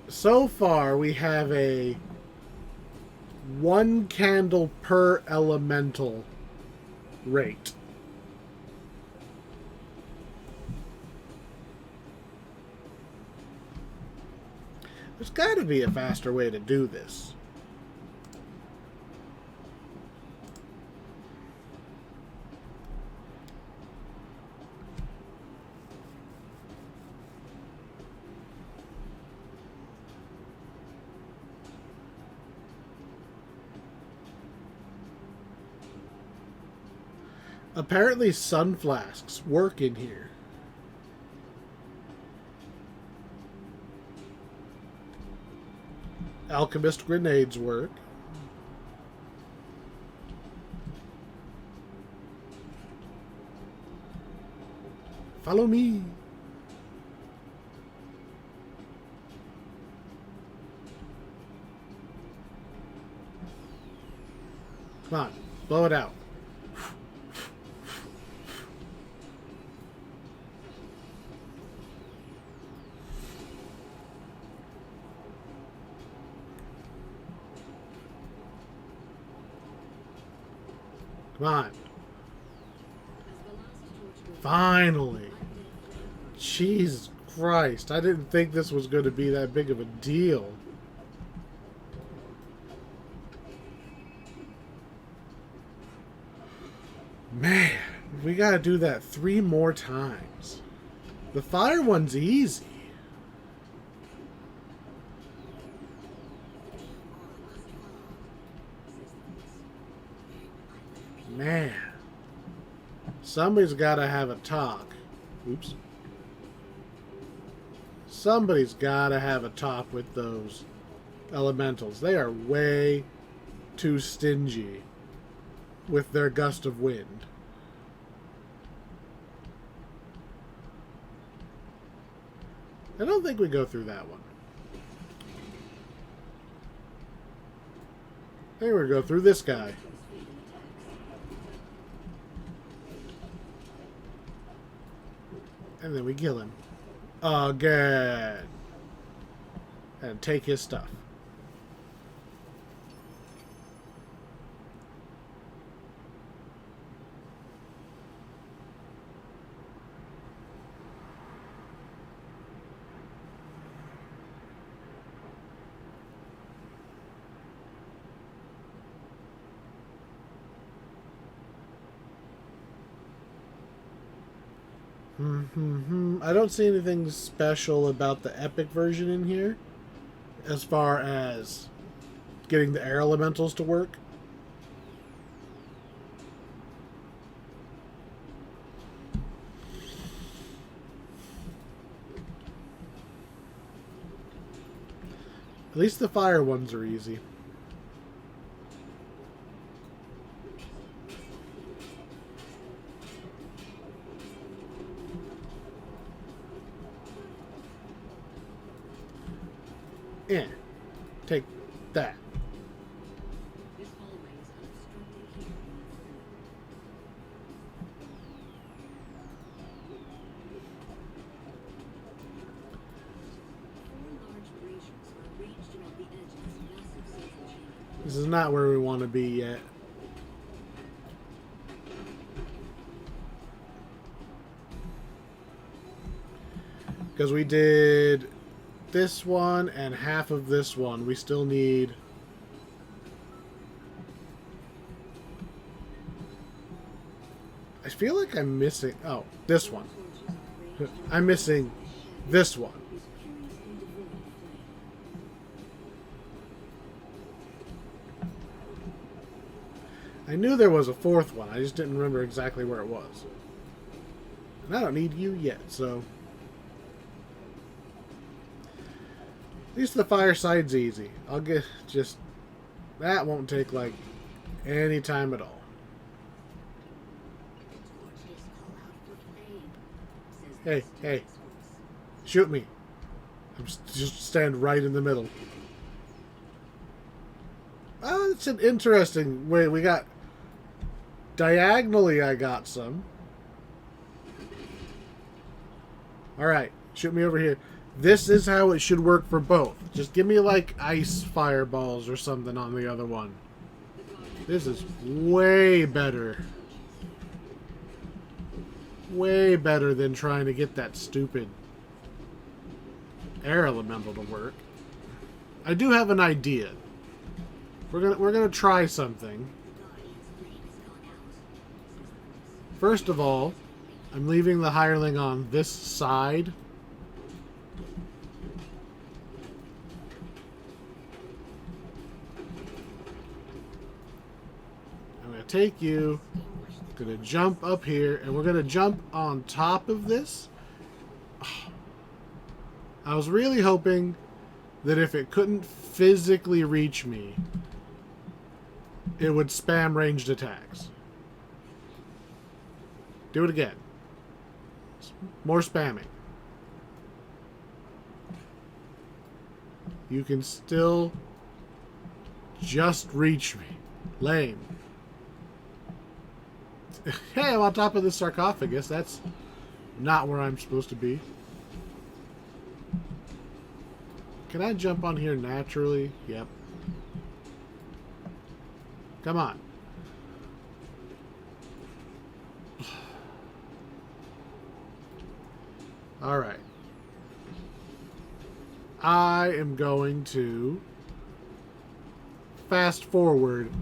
So far, we have a 1 candle per elemental rate. There's got to be a faster way to do this. Apparently sun flasks work in here. Alchemist grenades work. Follow me. Come on, blow it out. Come on. As the last torch Finally. Jesus Christ. I didn't think this was going to be that big of a deal. Man, we got to do that 3 more times. The fire one's easy. Man. Somebody's got to have a talk. Oops. Somebody's got to have a talk with those elementals. They are way too stingy with their gust of wind. I don't think we go through that one. I think we're going to go through this guy. And then we kill him. Again. And take his stuff. I don't see anything special about the epic version in here as far as getting the air elementals to work. At least the fire ones are easy. Yeah, take that. This hallway is unobstructed here. Four large braziers are arranged around the edge of this massive central chamber. This is not where we want to be yet. Because we did this one and half of this one. We still need... I feel like I'm missing... Oh, this one. I'm missing this one. I knew there was a fourth one. I just didn't remember exactly where it was. And I don't need you yet, so... At least the fireside's easy. I'll get just... That won't take, like, any time at all. Hey, hey. Shoot me. I'm just stand right in the middle. Oh, it's an interesting way. We got... Diagonally, I got some. Alright, shoot me over here. This is how it should work for both. Just give me, like, ice fireballs or something on the other one. This is way better. Way better than trying to get that stupid air elemental to work. I do have an idea. We're gonna try something. First of all, I'm leaving the hireling on this side. I'm gonna take you. Gonna jump up here, and we're gonna jump on top of this. I was really hoping that if it couldn't physically reach me, it would spam ranged attacks. Do it again. More spamming. You can still just reach me. Lame. Hey, I'm on top of the sarcophagus. That's not where I'm supposed to be. Can I jump on here naturally? Yep. Come on. Alright. I am going to fast forward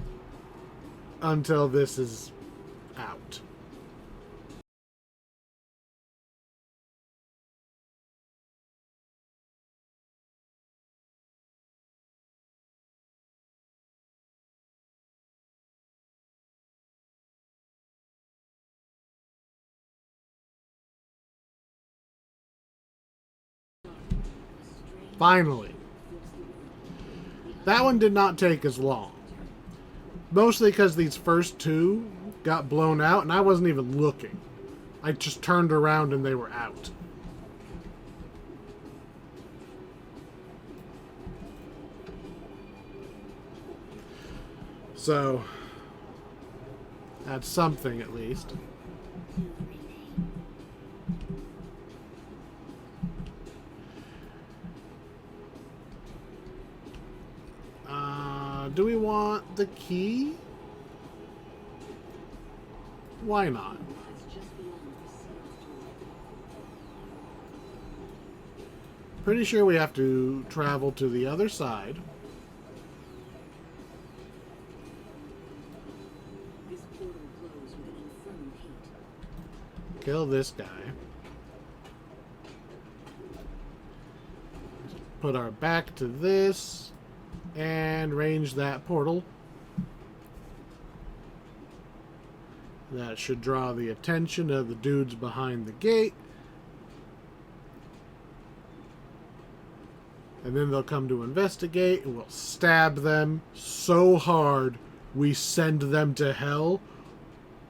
until this is out. Finally. That one did not take as long. Mostly because these first two got blown out and I wasn't even looking. I just turned around and they were out. So, that's something at least. Do we want the key? Why not? Pretty sure we have to travel to the other side. This portal glows with an infernal heat. Kill this guy. Put our back to this. And range that portal. That should draw the attention of the dudes behind the gate. And then they'll come to investigate, and we'll stab them so hard we send them to hell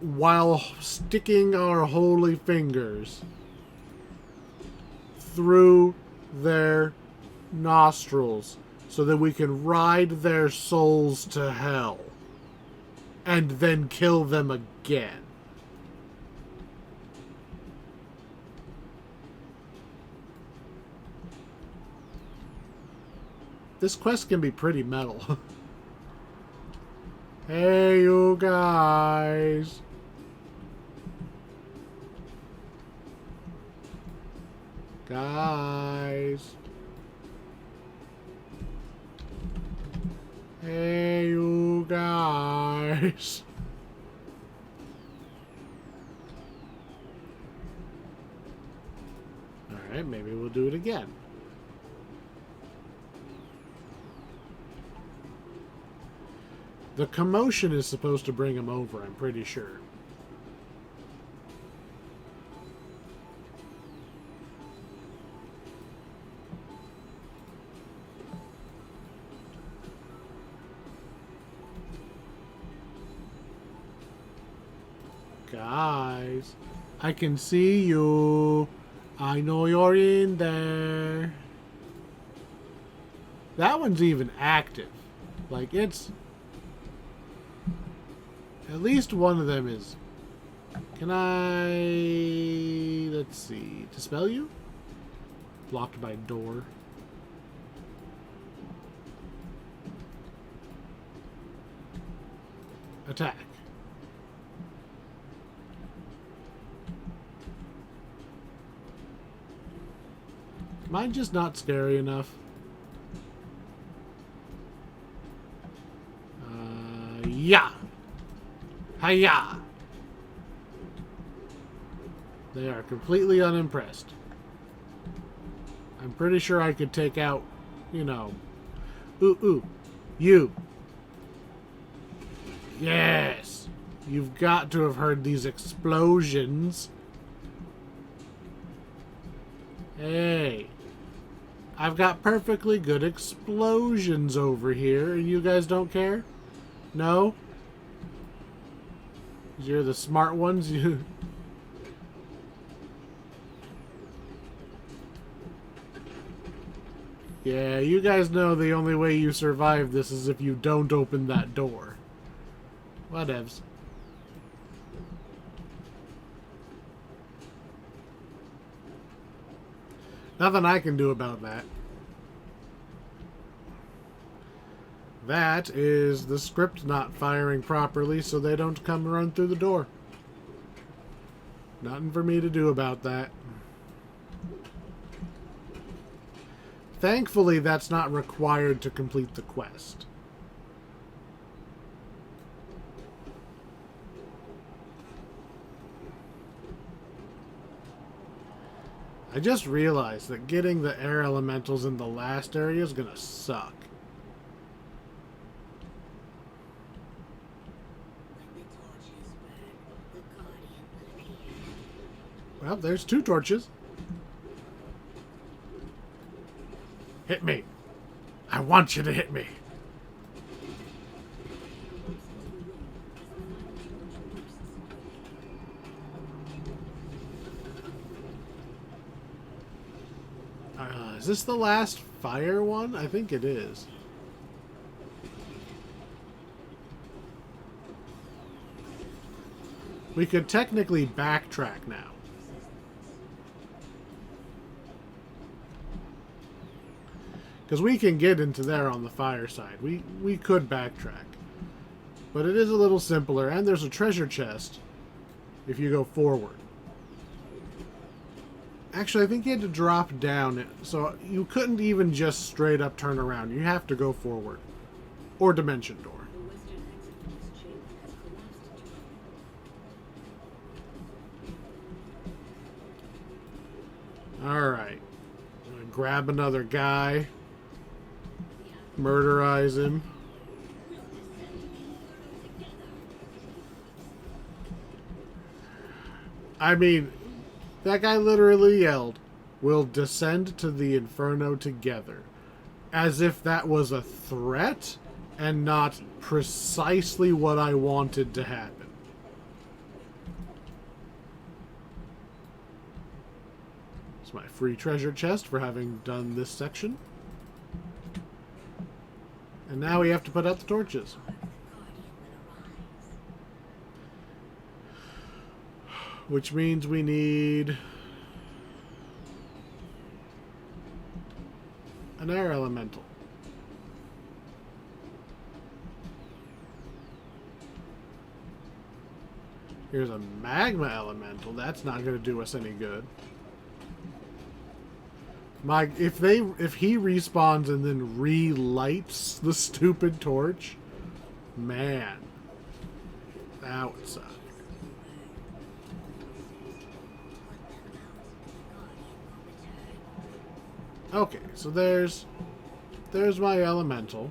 while sticking our holy fingers through their nostrils so that we can ride their souls to hell and then kill them again. This quest can be pretty metal. Hey, you guys. Guys. Hey, you guys. Alright, maybe we'll do it again. The commotion is supposed to bring him over, I'm pretty sure. Guys, I can see you. I know you're in there. That one's even active. Like, it's... At least one of them is... Can I... Let's see. Dispel you? Blocked by door. Attack. Am I just not scary enough? Yeah! Hiya! They are completely unimpressed. I'm pretty sure I could take out, you know... Ooh, you! Yes! You've got to have heard these explosions. Hey! I've got perfectly good explosions over here, and you guys don't care? No? You're the smart ones? You... Yeah, you guys know the only way you survive this is if you don't open that door. Whatevs. Nothing I can do about that. That is the script not firing properly so they don't come run through the door. Nothing for me to do about that. Thankfully, that's not required to complete the quest. I just realized that getting the air elementals in the last area is gonna suck. Well, there's 2 torches. Hit me. I want you to hit me. Is this the last fire one? I think it is. We could technically backtrack now. Because we can get into there on the fire side. We could backtrack. But it is a little simpler, and there's a treasure chest if you go forward. Actually, I think you had to drop down, so you couldn't even just straight up turn around. You have to go forward. Or dimension door. Alright. I'm gonna grab another guy. Murderize him. I mean, that guy literally yelled, "We'll descend to the inferno together." As if that was a threat and not precisely what I wanted to happen. It's my free treasure chest for having done this section. And now we have to put out the torches. Which means we need an air elemental. Here's a magma elemental. That's not going to do us any good. If he respawns and then relights the stupid torch, man, that would suck. Okay, so there's my elemental.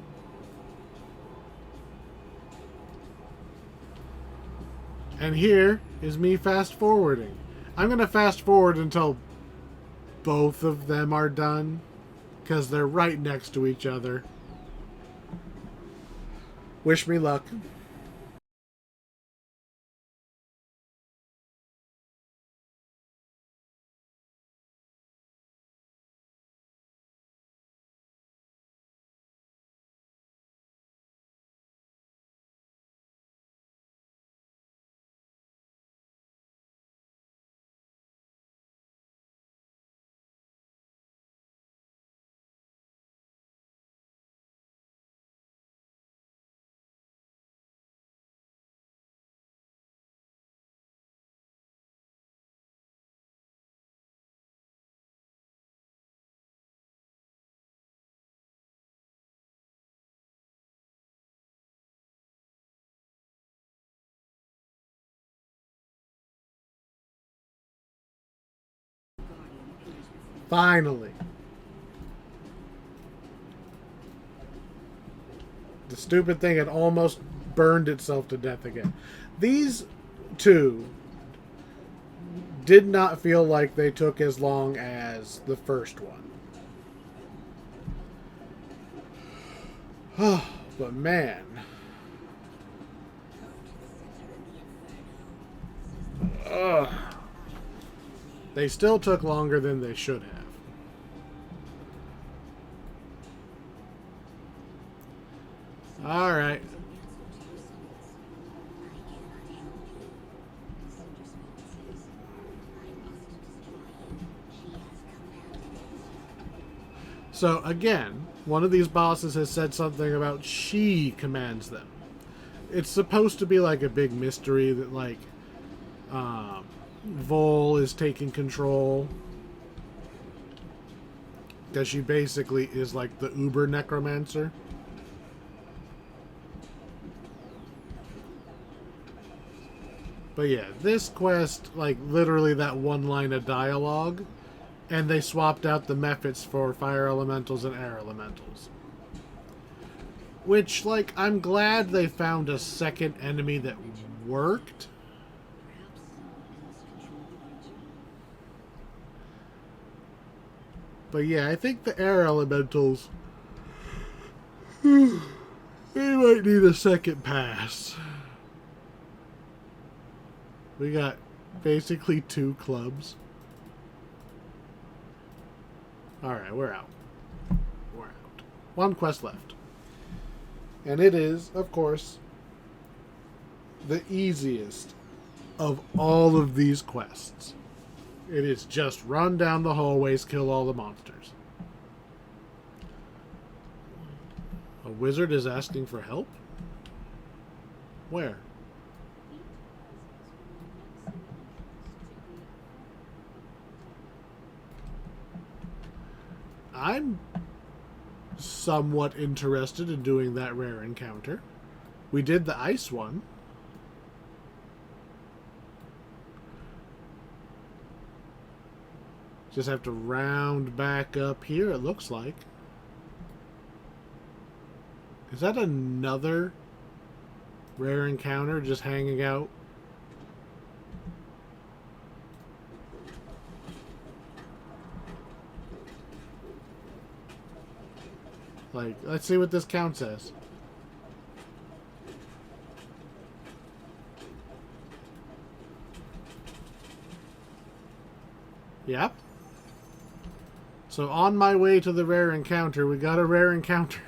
And here is me fast forwarding. I'm going to fast forward until both of them are done, because they're right next to each other. Wish me luck. Finally. The stupid thing had almost burned itself to death again. These two did not feel like they took as long as the first one. Oh, but man. Ugh. They still took longer than they should have. Alright. So, again, one of these bosses has said something about she commands them. It's supposed to be like a big mystery that, like, Vol is taking control. Because she basically is like the uber necromancer. But yeah, this quest, like literally that one line of dialogue, and they swapped out the mephits for fire elementals and air elementals. Which, like, I'm glad they found a second enemy that worked. Perhaps someone else controlled the creature. But yeah, I think the air elementals, they might need a second pass. We got basically 2 clubs. Alright, we're out. We're out. 1 quest left. And it is, of course, the easiest of all of these quests. It is just run down the hallways, kill all the monsters. A wizard is asking for help? Where? I'm somewhat interested in doing that rare encounter. We did the ice one. Just have to round back up here, it looks like. Is that another rare encounter just hanging out? Like, let's see what this counts as. Yep. So on my way to the rare encounter, we got a rare encounter.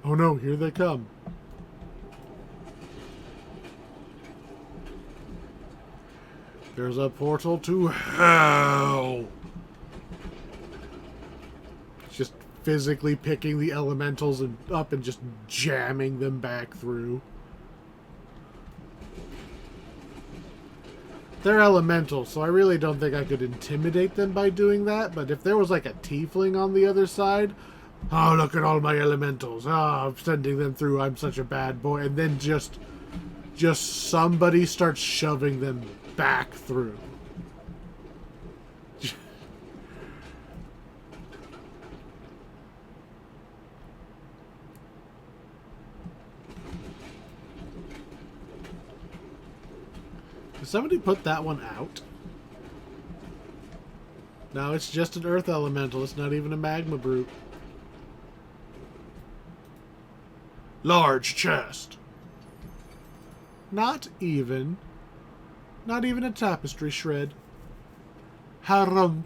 Oh no, here they come. There's a portal to hell. Just physically picking the elementals up and just jamming them back through. They're elementals, so I really don't think I could intimidate them by doing that. But if there was like a tiefling on the other side, oh, look at all my elementals. Oh, I'm sending them through. I'm such a bad boy. And then just somebody starts shoving them back through. Did somebody put that one out? No, it's just an earth elemental. It's not even a magma brute. Large chest. Not even a tapestry shred. Harumph.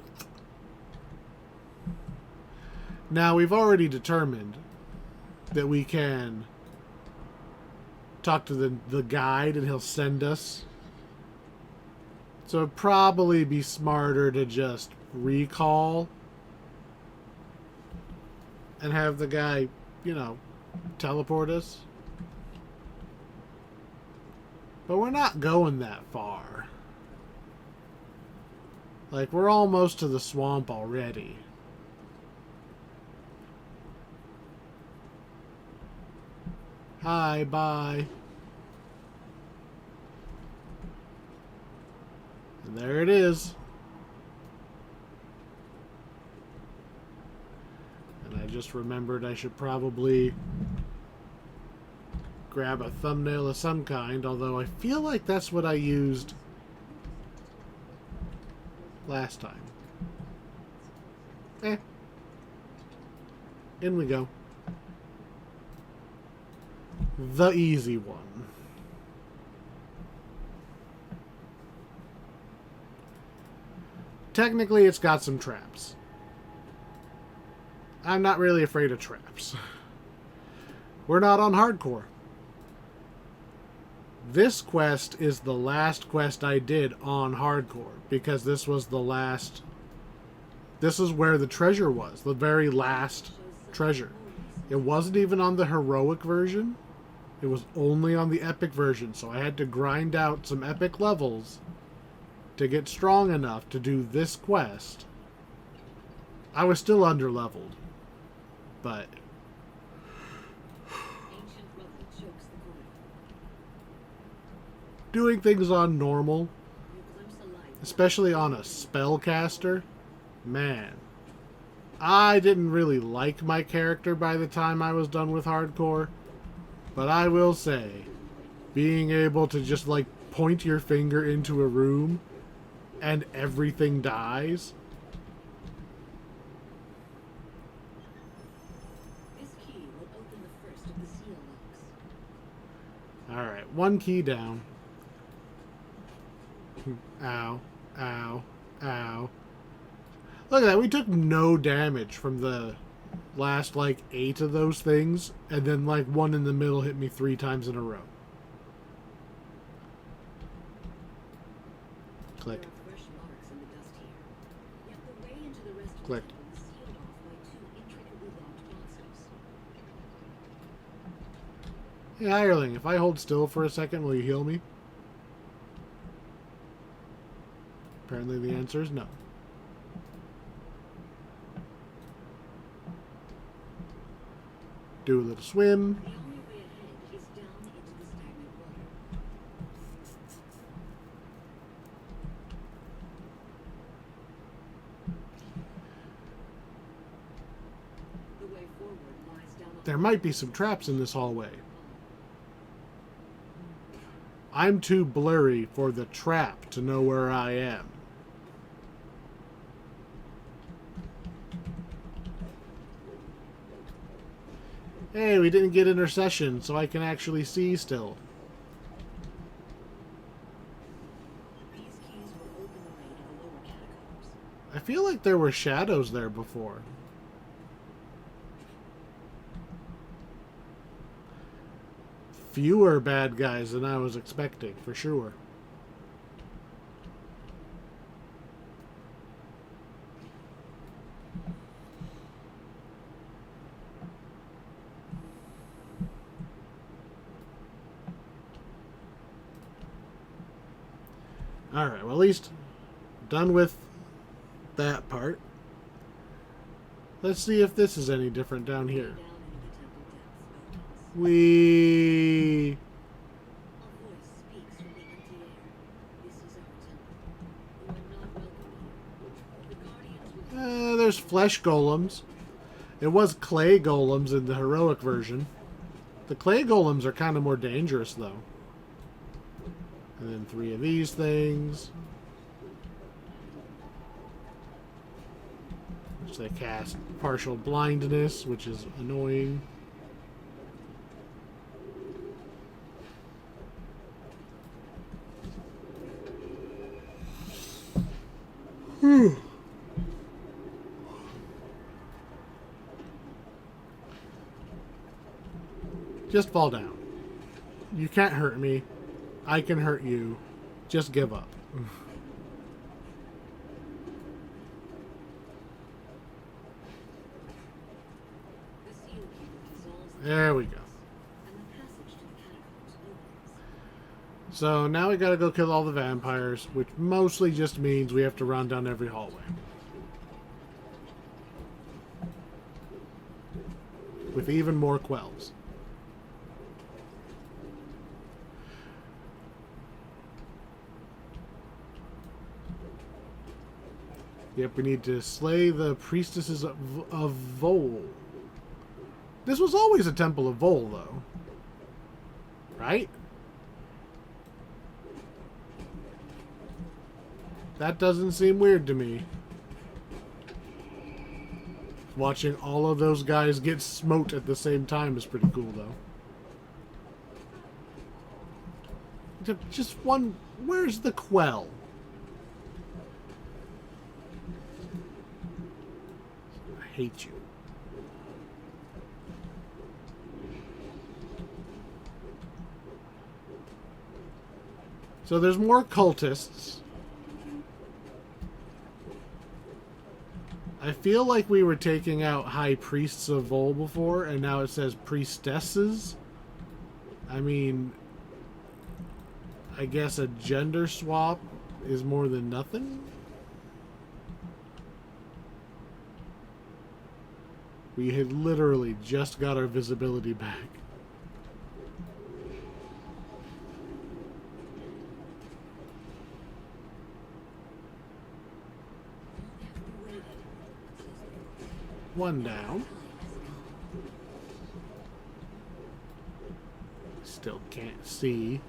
Now, we've already determined that we can talk to the guide and he'll send us. So it'd probably be smarter to just recall and have the guy, you know, teleport us. But we're not going that far. Like, we're almost to the swamp already. Hi, bye. And there it is. And I just remembered I should probably grab a thumbnail of some kind, although I feel like that's what I used last time. In we go. The easy one. Technically, it's got some traps. I'm not really afraid of traps. We're not on hardcore. This quest is the last quest I did on hardcore, because this was the last... This is where the treasure was, the very last treasure. It wasn't even on the heroic version. It was only on the epic version, so I had to grind out some epic levels to get strong enough to do this quest. I was still underleveled, but Ancient rubble chokes the corridor. doing things on normal, You glimpse a light. especially on a spellcaster, man, I didn't really like my character by the time I was done with hardcore, but I will say, being able to just like point your finger into a room and everything dies. This key will open the first of the seal locks. Alright, one key down. Ow, ow, ow. Look at that, we took no damage from the last like 8 of those things, and then like one in the middle hit me 3 times in a row. Click. There are fresh marks in the dust here. Yet the way into the rest of Click. the temple is sealed off by 2 intricately locked monsters. Hey, Hireling, if I hold still for a second, will you heal me? Apparently the answer is no. Do a little swim. The only way ahead is down into the stagnant water. The way forward lies down a There might be some traps in this hallway. I'm too blurry for the trap to know where I am. Hey, we didn't get intercession, so I can actually see still. These keys will open the way to the lower catacombs. I feel like there were shadows there before. Fewer bad guys than I was expecting, for sure. Alright, well at least done with that part. Let's see if this is any different down here. Down into the temple depths, Photons. We A voice speaks from the empty air. This is our temple. You are not welcome here. The guardians will there's flesh golems. It was clay golems in the heroic version. The clay golems are kind of more dangerous though. And then 3 of these things. Which they cast partial blindness, which is annoying. Whew. Just fall down. You can't hurt me. I can hurt you. Just give up. The seal key dissolves the There we go. and the passage to the catacombs opens. So now we gotta go kill all the vampires, which mostly just means we have to run down every hallway. With even more quells. Yep, we need to slay the priestesses of Vol. This was always a temple of Vol, though. Right? That doesn't seem weird to me. Watching all of those guys get smote at the same time is pretty cool, though. Just one... Where's the quell? I hate you. So there's more cultists. I feel like we were taking out high priests of Vol before, and now it says priestesses. I mean, I guess a gender swap is more than nothing. We had literally just got our visibility back. One down. Still can't see.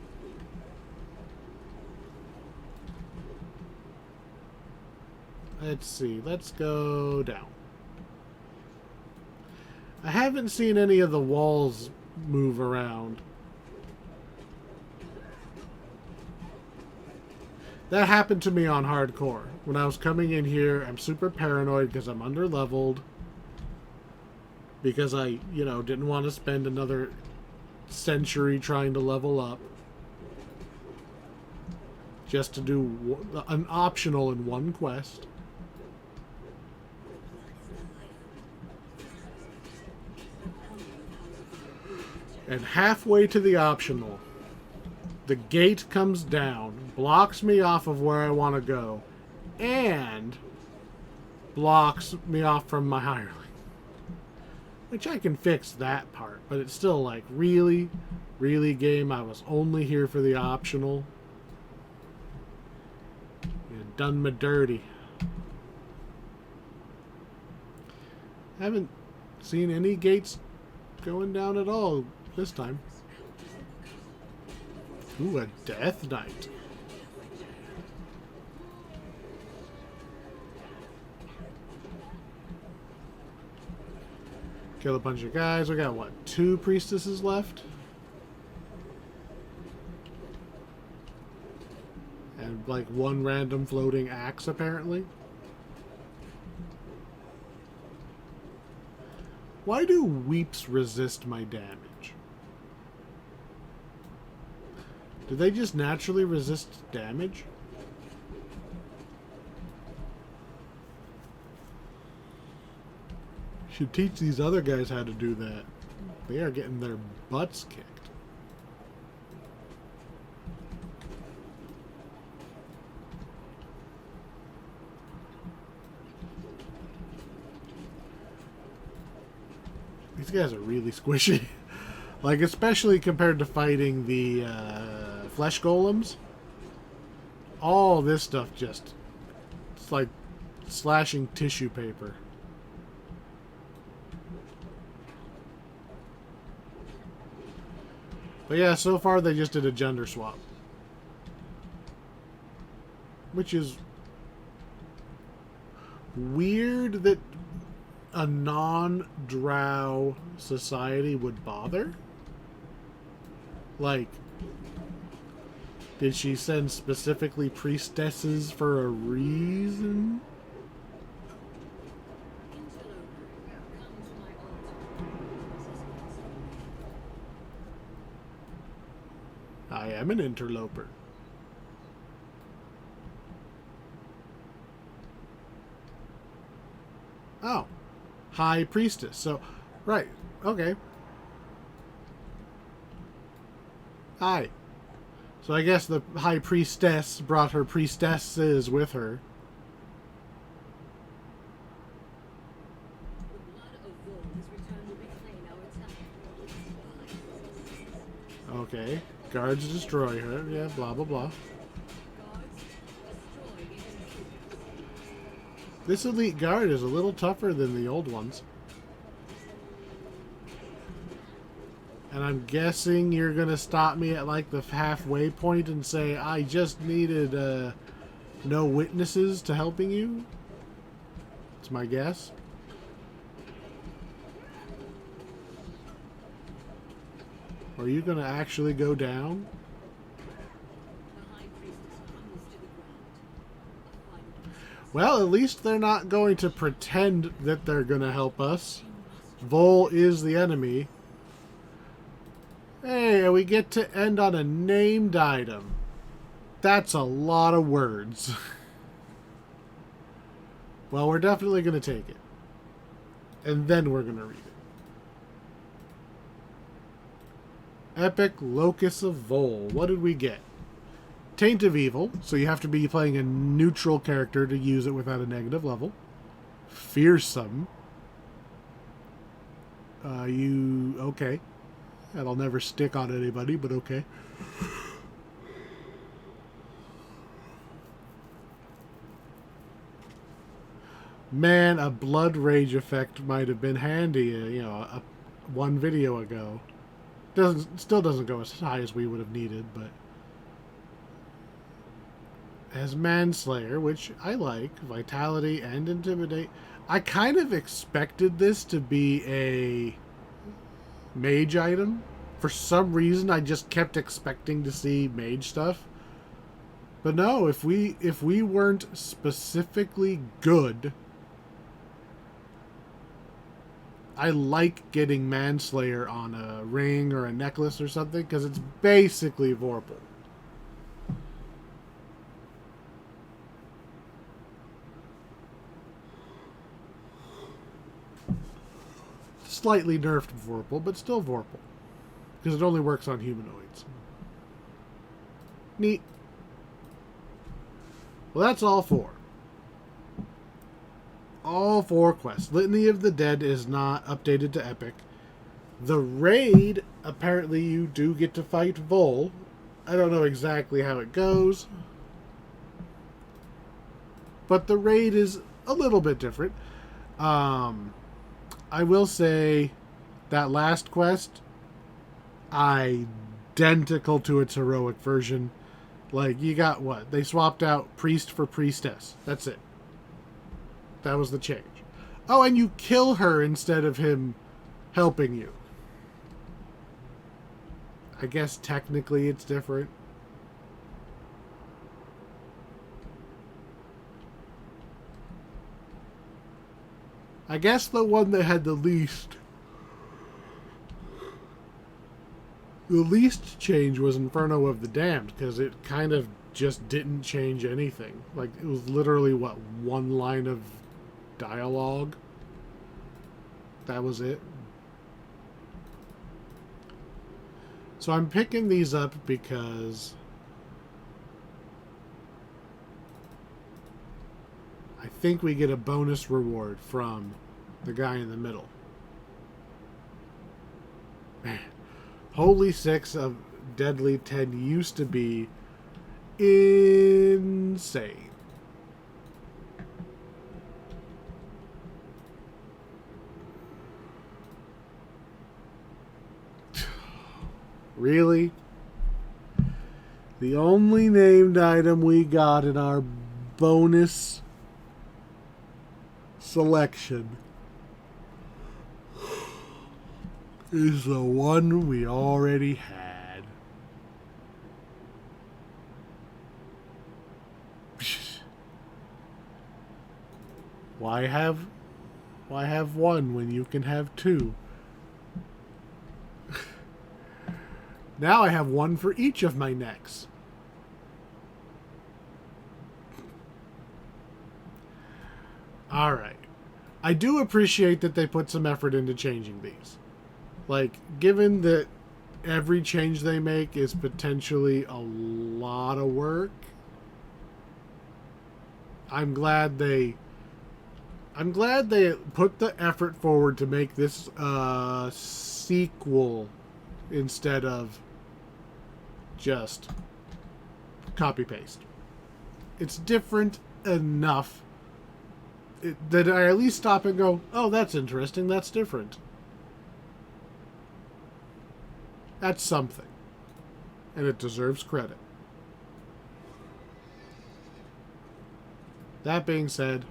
Let's see. Let's go down. I haven't seen any of the walls move around. That happened to me on hardcore. When I was coming in here, I'm super paranoid because I'm under-leveled. Because I, didn't want to spend another century trying to level up. Just to do an optional in one quest. And halfway to the optional, the gate comes down, blocks me off of where I want to go, and blocks me off from my hireling. Which I can fix that part, but it's still like, really? Really, game? I was only here for the optional. You done me dirty. I haven't seen any gates going down at all this time. Ooh, a Death Knight. Kill a bunch of guys. We got, what, 2 priestesses left? And, like, 1 random floating axe, apparently. Why do weeps resist my damage? Do they just naturally resist damage? Should teach these other guys how to do that. They are getting their butts kicked. These guys are really squishy. Like, especially compared to fighting the flesh golems. All this stuff just... It's like slashing tissue paper. But yeah, so far they just did a gender swap. Which is weird that a non-drow society would bother. Like, did she send specifically priestesses for a reason? I am an interloper. Oh. High priestess. So, right. Okay. Hi. So I guess the high priestess brought her priestesses with her. Okay. Guards destroy her. Yeah, blah, blah, blah. This elite guard is a little tougher than the old ones. And I'm guessing you're going to stop me at like the halfway point and say, I just needed no witnesses to helping you? That's my guess. Are you going to actually go down? Well, at least they're not going to pretend that they're going to help us. Vol is the enemy. Hey, we get to end on a named item. That's a lot of words. Well, we're definitely going to take it. And then we're going to read it. Epic Locus of Vol. What did we get? Taint of Evil, so you have to be playing a neutral character to use it without a negative level. Fearsome. Okay. That'll never stick on anybody, but okay. Man, a blood rage effect might have been handy, one video ago. Still doesn't go as high as we would have needed, but as Manslayer, which I like, Vitality and Intimidate. I kind of expected this to be a mage item. For some reason, I just kept expecting to see mage stuff. But no, if we weren't specifically good, I like getting Manslayer on a ring or a necklace or something because it's basically Vorpal. Slightly nerfed Vorpal, but still Vorpal. Because it only works on humanoids. Neat. Well, that's all 4. All 4 quests. Litany of the Dead is not updated to Epic. The raid, apparently you do get to fight Vol. I don't know exactly how it goes. But the raid is a little bit different. I will say that last quest, identical to its heroic version. Like, you got what? They swapped out priest for priestess. That's it. That was the change. Oh, and you kill her instead of him helping you. I guess technically it's different. I guess the one that had the least change was Inferno of the Damned, because it kind of just didn't change anything. Like, it was literally, what, one line of dialogue? That was it. So I'm picking these up because I think we get a bonus reward from the guy in the middle. Man, Holy Six of Deadly 10 used to be insane. Really? The only named item we got in our bonus selection is the one we already had. Why have one when you can have 2? Now I have 1 for each of my necks. Alright. I do appreciate that they put some effort into changing these. Like, given that every change they make is potentially a lot of work, I'm glad they put the effort forward to make this a sequel instead of just copy paste. It's different enough that I at least stop and go, oh, that's interesting, that's different. That's something. And it deserves credit. That being said,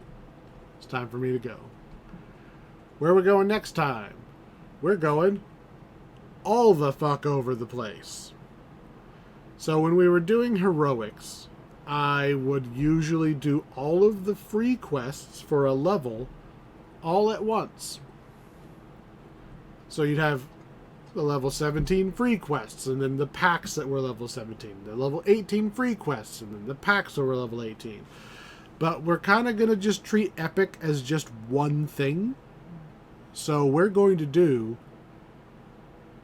it's time for me to go. Where are we going next time? We're going all the fuck over the place. So when we were doing heroics, I would usually do all of the free quests for a level all at once. So you'd have the level 17 free quests, and then the packs that were level 17, the level 18 free quests, and then the packs that were level 18. But we're kind of going to just treat Epic as just one thing. So we're going to do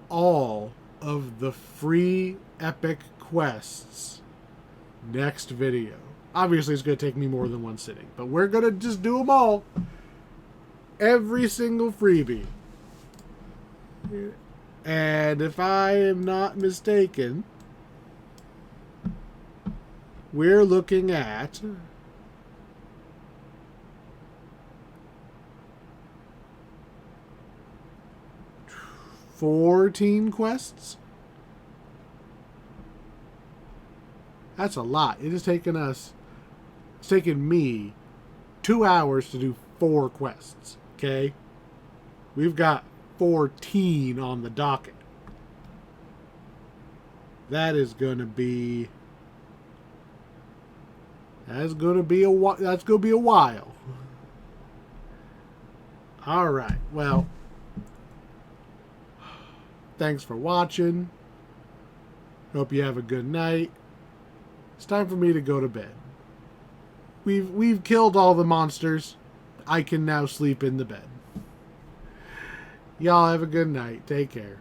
all of the free epic quests next video. Obviously, it's going to take me more than one sitting, but we're going to just do them all. Every single freebie. And if I am not mistaken, we're looking at 14 quests. That's a lot. It's taken me 2 hours to do 4 quests. Okay? We've got 14 on the docket. That's gonna be a while. All right. Well, thanks for watching. Hope you have a good night. It's time for me to go to bed. We've killed all the monsters. I can now sleep in the bed. Y'all have a good night. Take care.